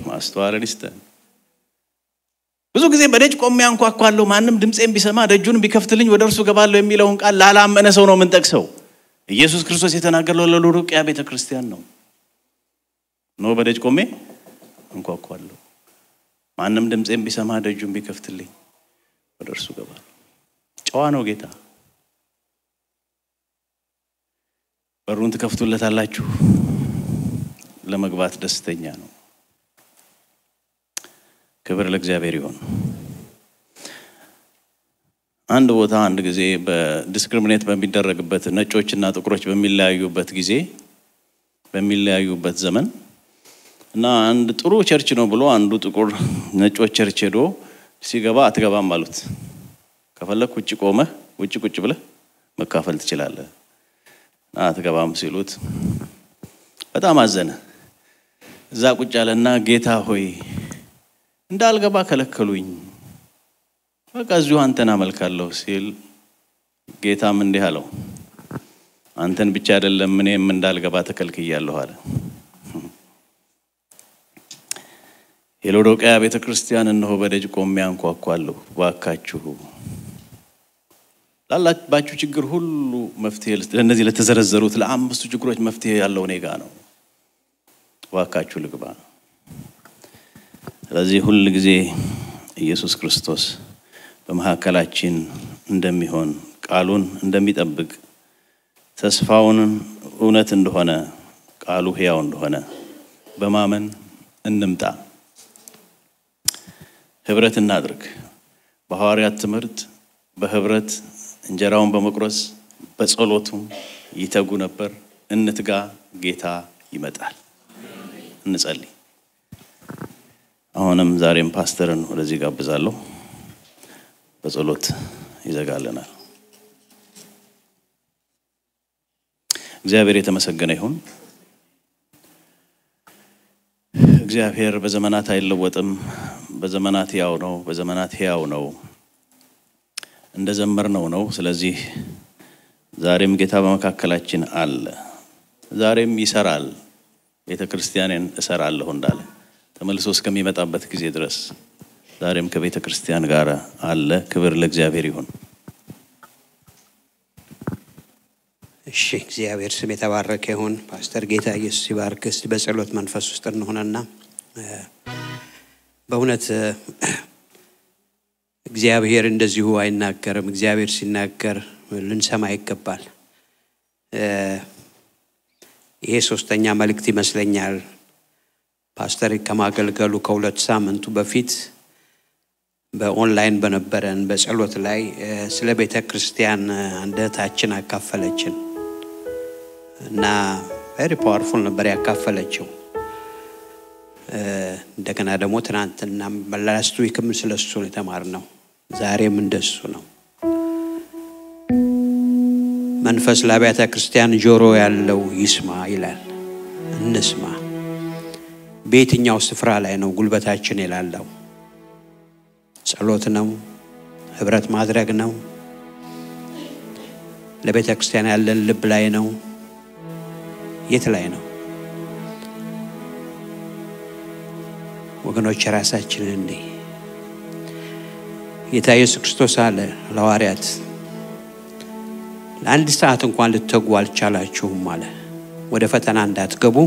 Speaker 1: ማስተዋልን ይስጠን ብዙ ጊዜ በደጅ ቆሜ ያንኳኳለሁ ማንንም ድምጼን ቢሰማ ደጁን ቢከፍትልኝ ወደ እርሱ ገባለሁ የሚለውን ቃል ላላመነ ሰው ነው የምንጠቅሰው ኢየሱስ ክርስቶስ የተናገረው ለሎዶቅያ ቤተክርስቲያን ነው ነው በደጅ ቆሜ እንኳኳለሁ ማንንም ድምጼን ቢሰማ ደጁን ቢከፍትልኝ ወደ እርሱ ገባለሁ ጨዋ ነው ጌታ በሩን ትከፍቱለታላችሁ ለመግባት ደስተኛ ነው ክብር ለእግዚአብሔር ይሁን አንድ ቦታ አንድ ጊዜ በዲስክሪሚኔት በሚደረግበት ነጮችና ጥቁሮች በሚለያዩበት ዘመን እና አንድ ጥሩ ቸርች ነው ብሎ አንዱ ጥቁር ነጮች ቸርች ሄዶ ሲገባ አትገባም አሉት ከፈለክ ውጪ ቆመህ ውጪ ቁጭ ብለህ መካፈል ትችላለህ አትገባም ሲሉት በጣም አዘነ እዛ ቁጭ አለና ጌታ ሆይ እንዳልገባ ከለከሉኝ በቃ እዚሁ አንተን አመልካለሁ ሲል ጌታም እንዲህ አለው አንተን ብቻ አይደለም እኔም እንዳልገባ ተከልክያለሁ አለ የሎዶቅያ ቤተክርስቲያን እነሆ በደጅ ቆሜ አንኳኳለሁ ዋካችሁ ላላባችሁ ችግር ሁሉ መፍትሄ ለነዚህ ለተዘረዘሩት ለአምስቱ ችግሮች መፍትሄ ያለው እኔ ጋር ነው ዋካችሁ ልግባ ስለዚህ ሁሉ ጊዜ ኢየሱስ ክርስቶስ በመሐከላችን እንደሚሆን ቃሉን እንደሚጠብቅ ተስፋውን እውነት እንደሆነ ቃሉ ሕያው እንደሆነ በማመን እንምጣ። ህብረት እናድርግ። በሐዋርያት ትምህርት በህብረት እንጀራውን በመቁረስ በጸሎቱ ይተጉ ነበር። እንትጋ፣ ጌታ ይመጣል። እንጸልይ። አሁንም ዛሬም ፓስተርን ወደዚህ ጋብዛለሁ። በጸሎት ይዘጋልናል። እግዚአብሔር የተመሰገነ ይሁን። እግዚአብሔር በዘመናት አይለወጥም። በዘመናት ያው ነው። በዘመናት ሕያው ነው። እንደዘመርነው ነው። ስለዚህ ዛሬም ጌታ በመካከላችን አለ። ዛሬም ይሰራል። ቤተክርስቲያንን እሰራለሁ እንዳለ ተመልሶ እስከሚመጣበት ጊዜ ድረስ ዛሬም ከቤተክርስቲያን ጋር አለ። ክብር ለእግዚአብሔር ይሁን።
Speaker 2: እሺ፣ እግዚአብሔር ስም የተባረከ ይሁን። ፓስተር ጌታ ኢየሱስ ይባርክስ። በጸሎት መንፈስ ውስጥ እንሆንና በእውነት እግዚአብሔር እንደዚሁ አይናገርም። እግዚአብሔር ሲናገር ልንሰማ ይገባል። ይሄ ሶስተኛ መልእክት ይመስለኛል። ፓስተር ከማገልገሉ ከሁለት ሳምንቱ በፊት በኦንላይን በነበረን በጸሎት ላይ ስለ ቤተ ክርስቲያን አንደታችን አካፈለችን እና very powerful ነበር ያካፈለችው። እንደገና ደግሞ ትናንትና በላስት ዊክም ስለሱ የተማርነው ዛሬም እንደሱ ነው። መንፈስ ለአብያተ ክርስቲያን ጆሮ ያለው ይስማ ይላል። እንስማ። በየትኛው ስፍራ ላይ ነው ጉልበታችን የላለው? ጸሎት ነው? ህብረት ማድረግ ነው? ለቤተ ክርስቲያን ያለን ልብ ላይ ነው? የት ላይ ነው? ወገኖች ራሳችንን እንዴ ጌታ ኢየሱስ ክርስቶስ አለ ለሐዋርያት ለአንድ ሰዓት እንኳን ልትተጉ አልቻላችሁም አለ። ወደ ፈተና እንዳትገቡ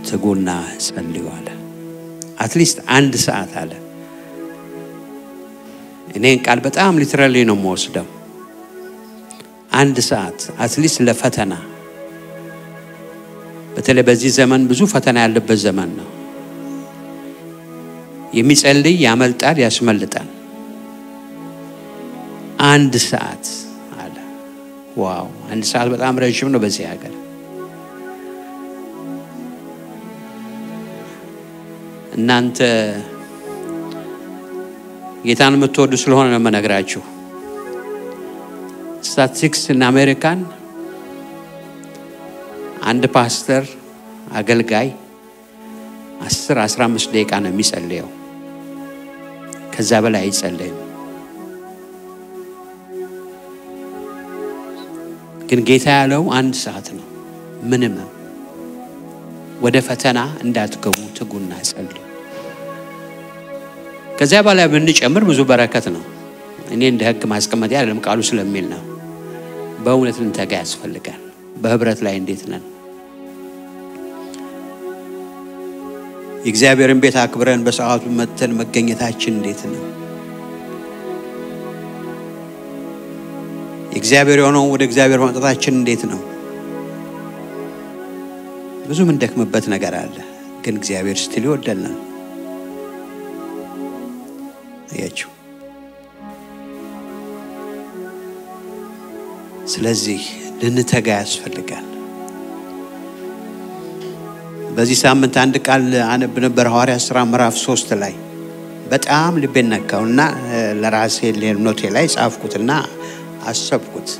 Speaker 2: ትጉና ጸልዩ አለ። አትሊስት አንድ ሰዓት አለ። እኔን ቃል በጣም ሊትራሊ ነው የምወስደው። አንድ ሰዓት አትሊስት ለፈተና። በተለይ በዚህ ዘመን ብዙ ፈተና ያለበት ዘመን ነው። የሚጸልይ ያመልጣል፣ ያስመልጣል። አንድ ሰዓት አለ። ዋው! አንድ ሰዓት በጣም ረጅም ነው በዚህ ሀገር። እናንተ ጌታን የምትወዱ ስለሆነ ነው የምነግራችሁ። ስታቲስቲክስ in አሜሪካን አንድ ፓስተር አገልጋይ 10-15 ደቂቃ ነው የሚጸልየው። ከዛ በላይ አይጸልይም። ግን ጌታ ያለው አንድ ሰዓት ነው። ምንም ወደ ፈተና እንዳትገቡ ትጉና ጸልዩ። ከዛ በላይ ብንጨምር ብዙ በረከት ነው። እኔ እንደ ህግ ማስቀመጥ ያለም ቃሉ ስለሚል ነው። በእውነት ልንተጋ ያስፈልጋል። በህብረት ላይ እንዴት ነን? የእግዚአብሔርን ቤት አክብረን በሰዓቱ መተን መገኘታችን እንዴት ነው? የእግዚአብሔር የሆነው ወደ እግዚአብሔር ማምጣታችን እንዴት ነው? ብዙ ምን ደክመበት ነገር አለ። ግን እግዚአብሔር ስትል ይወደናል። አያችሁ። ስለዚህ ልንተጋ ያስፈልጋል። በዚህ ሳምንት አንድ ቃል አነብ ነበር ሐዋርያት ሥራ ምዕራፍ 3 ላይ በጣም ልቤን ነካውና ለራሴ ኖቴ ላይ ጻፍኩትና አሰብኩት።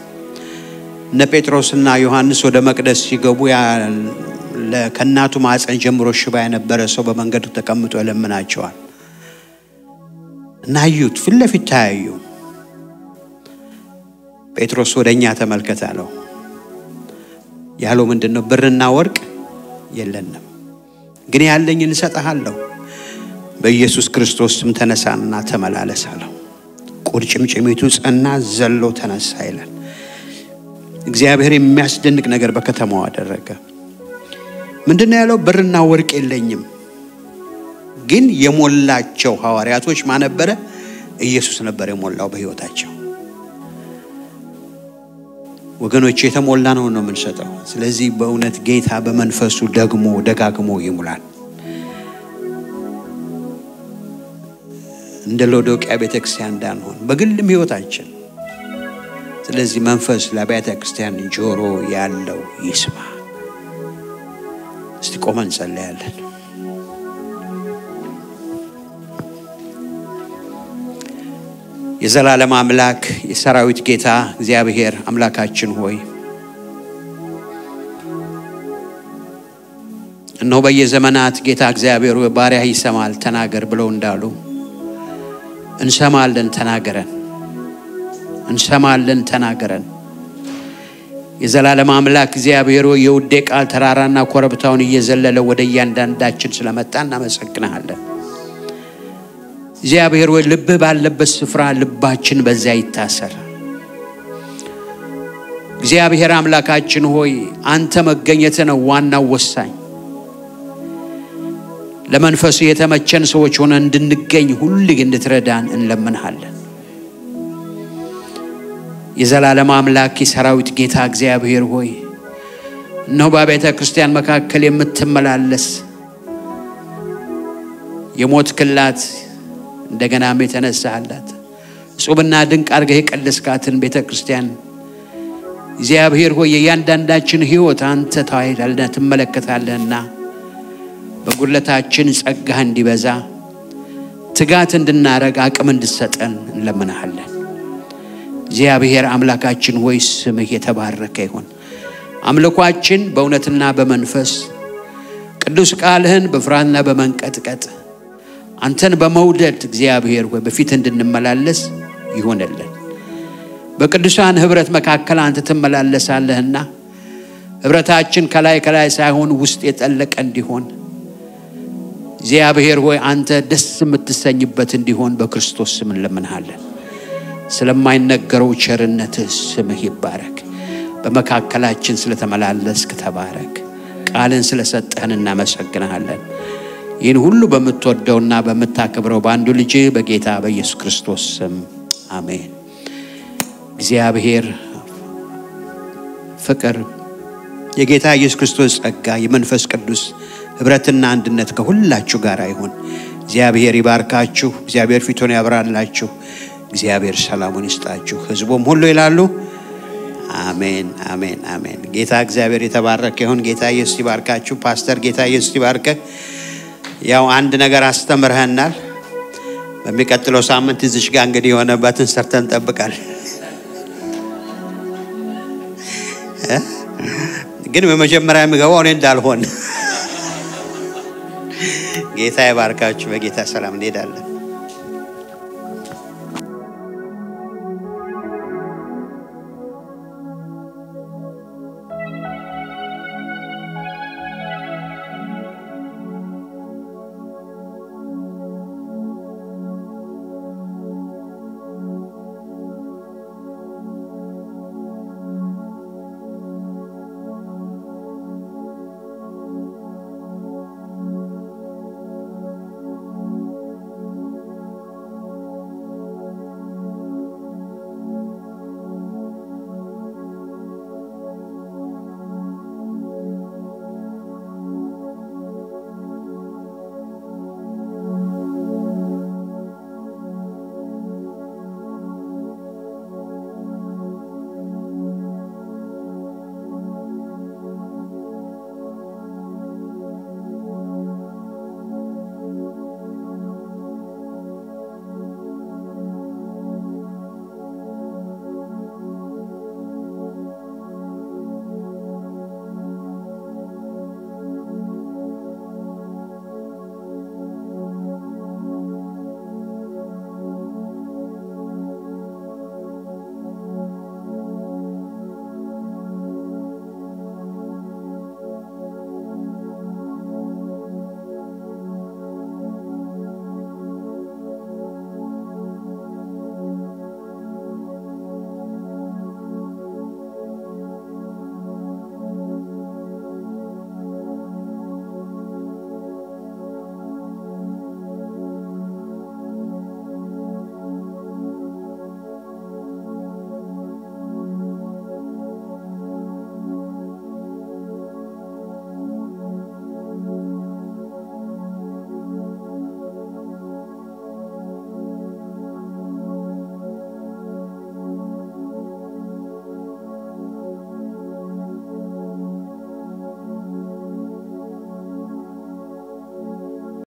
Speaker 2: እነ ጴጥሮስና ዮሐንስ ወደ መቅደስ ሲገቡ ከናቱ ማዕፀን ጀምሮ ሽባ የነበረ ሰው በመንገዱ ተቀምጦ ለምናቸዋል እና አዩት። ፊት ለፊት ታያዩ። ጴጥሮስ ወደኛ ተመልከት አለው። ያለው ምንድነው? ብርና ወርቅ የለንም፣ ግን ያለኝን እሰጥሃለሁ። በኢየሱስ ክርስቶስ ስም ተነሳና ተመላለስ አለው። ቁርጭምጭሚቱ ጸና፣ ዘሎ ተነሳ ይላል። እግዚአብሔር የሚያስደንቅ ነገር በከተማው አደረገ። ምንድነው ያለው? ብርና ወርቅ የለኝም፣ ግን የሞላቸው ሐዋርያቶች ማን ነበረ? ኢየሱስ ነበር የሞላው በህይወታቸው። ወገኖች የተሞላ ነው የምንሰጠው። ስለዚህ በእውነት ጌታ በመንፈሱ ደግሞ ደጋግሞ ይሙላል። እንደ ሎዶቅያ ቤተክርስቲያን እንዳንሆን በግልም ህይወታችን። ስለዚህ መንፈስ ለቤተ ክርስቲያን ጆሮ ያለው ይስማ። እስቲ ቆመን እንጸልያለን። የዘላለም አምላክ የሰራዊት ጌታ እግዚአብሔር አምላካችን ሆይ እነሆ በየዘመናት ጌታ እግዚአብሔር ባሪያ ይሰማል ተናገር ብለው እንዳሉ እንሰማለን ተናገረን፣ እንሰማለን ተናገረን። የዘላለም አምላክ እግዚአብሔር የውዴ ቃል ተራራና ኮረብታውን እየዘለለ ወደ እያንዳንዳችን ስለመጣ እናመሰግናለን። እግዚአብሔር ወይ ልብ ባለበት ስፍራ ልባችን በዛ ይታሰር። እግዚአብሔር አምላካችን ሆይ አንተ መገኘት ነው ዋናው ወሳኝ። ለመንፈሱ የተመቸን ሰዎች ሆነን እንድንገኝ ሁሉ እንድትረዳን እንለምንሃለን። የዘላለም አምላክ የሰራዊት ጌታ እግዚአብሔር ሆይ እነሆ በቤተ ክርስቲያን መካከል የምትመላለስ የሞት ክላት እንደገናም የተነሳላት ጾምና ድንቅ አድርገህ የቀደስካትን ቤተ ክርስቲያን እግዚአብሔር ሆይ የእያንዳንዳችን ህይወት አንተ ታይታለህ ትመለከታለህና በጉድለታችን ጸጋህ እንዲበዛ ትጋት እንድናረግ አቅም እንድትሰጠን እንለምንሃለን። እግዚአብሔር አምላካችን ሆይ ስምህ የተባረከ ይሁን። አምልኳችን በእውነትና በመንፈስ ቅዱስ ቃልህን በፍርሃትና በመንቀጥቀጥ አንተን በመውደድ እግዚአብሔር ሆይ በፊት እንድንመላለስ ይሆንልን። በቅዱሳን ህብረት መካከል አንተ ትመላለሳለህና ህብረታችን ከላይ ሳይሆን ውስጥ የጠለቀ እንዲሆን እግዚአብሔር ሆይ አንተ ደስ የምትሰኝበት እንዲሆን በክርስቶስ ስም እንለምንሃለን። ስለማይነገረው ቸርነትህ ስምህ ይባረክ። በመካከላችን ስለተመላለስክ ተባረክ። ቃልን ስለሰጠህን እናመሰግናለን። ይህን ሁሉ በምትወደውና በምታከብረው በአንዱ ልጅ በጌታ በኢየሱስ ክርስቶስ ስም አሜን። እግዚአብሔር ፍቅር የጌታ ኢየሱስ ክርስቶስ ጸጋ የመንፈስ ቅዱስ ህብረትና አንድነት ከሁላችሁ ጋር ይሁን። እግዚአብሔር ይባርካችሁ። እግዚአብሔር ፊቱን ያብራላችሁ። እግዚአብሔር ሰላሙን ይስጣችሁ። ህዝቡም ሁሉ ይላሉ አሜን አሜን አሜን። ጌታ እግዚአብሔር የተባረከ ይሁን። ጌታ ኢየሱስ ይባርካችሁ። ፓስተር ጌታ ኢየሱስ ይባርክ። ያው አንድ ነገር አስተምረህናል። በሚቀጥለው ሳምንት እዚሽ ጋር እንግዲህ የሆነበትን ሰርተን እንጠብቃለን። ግን በመጀመሪያ የሚገባው እኔ እንዳልሆን ጌታ ይባርካችሁ። በጌታ ሰላም እንሄዳለን።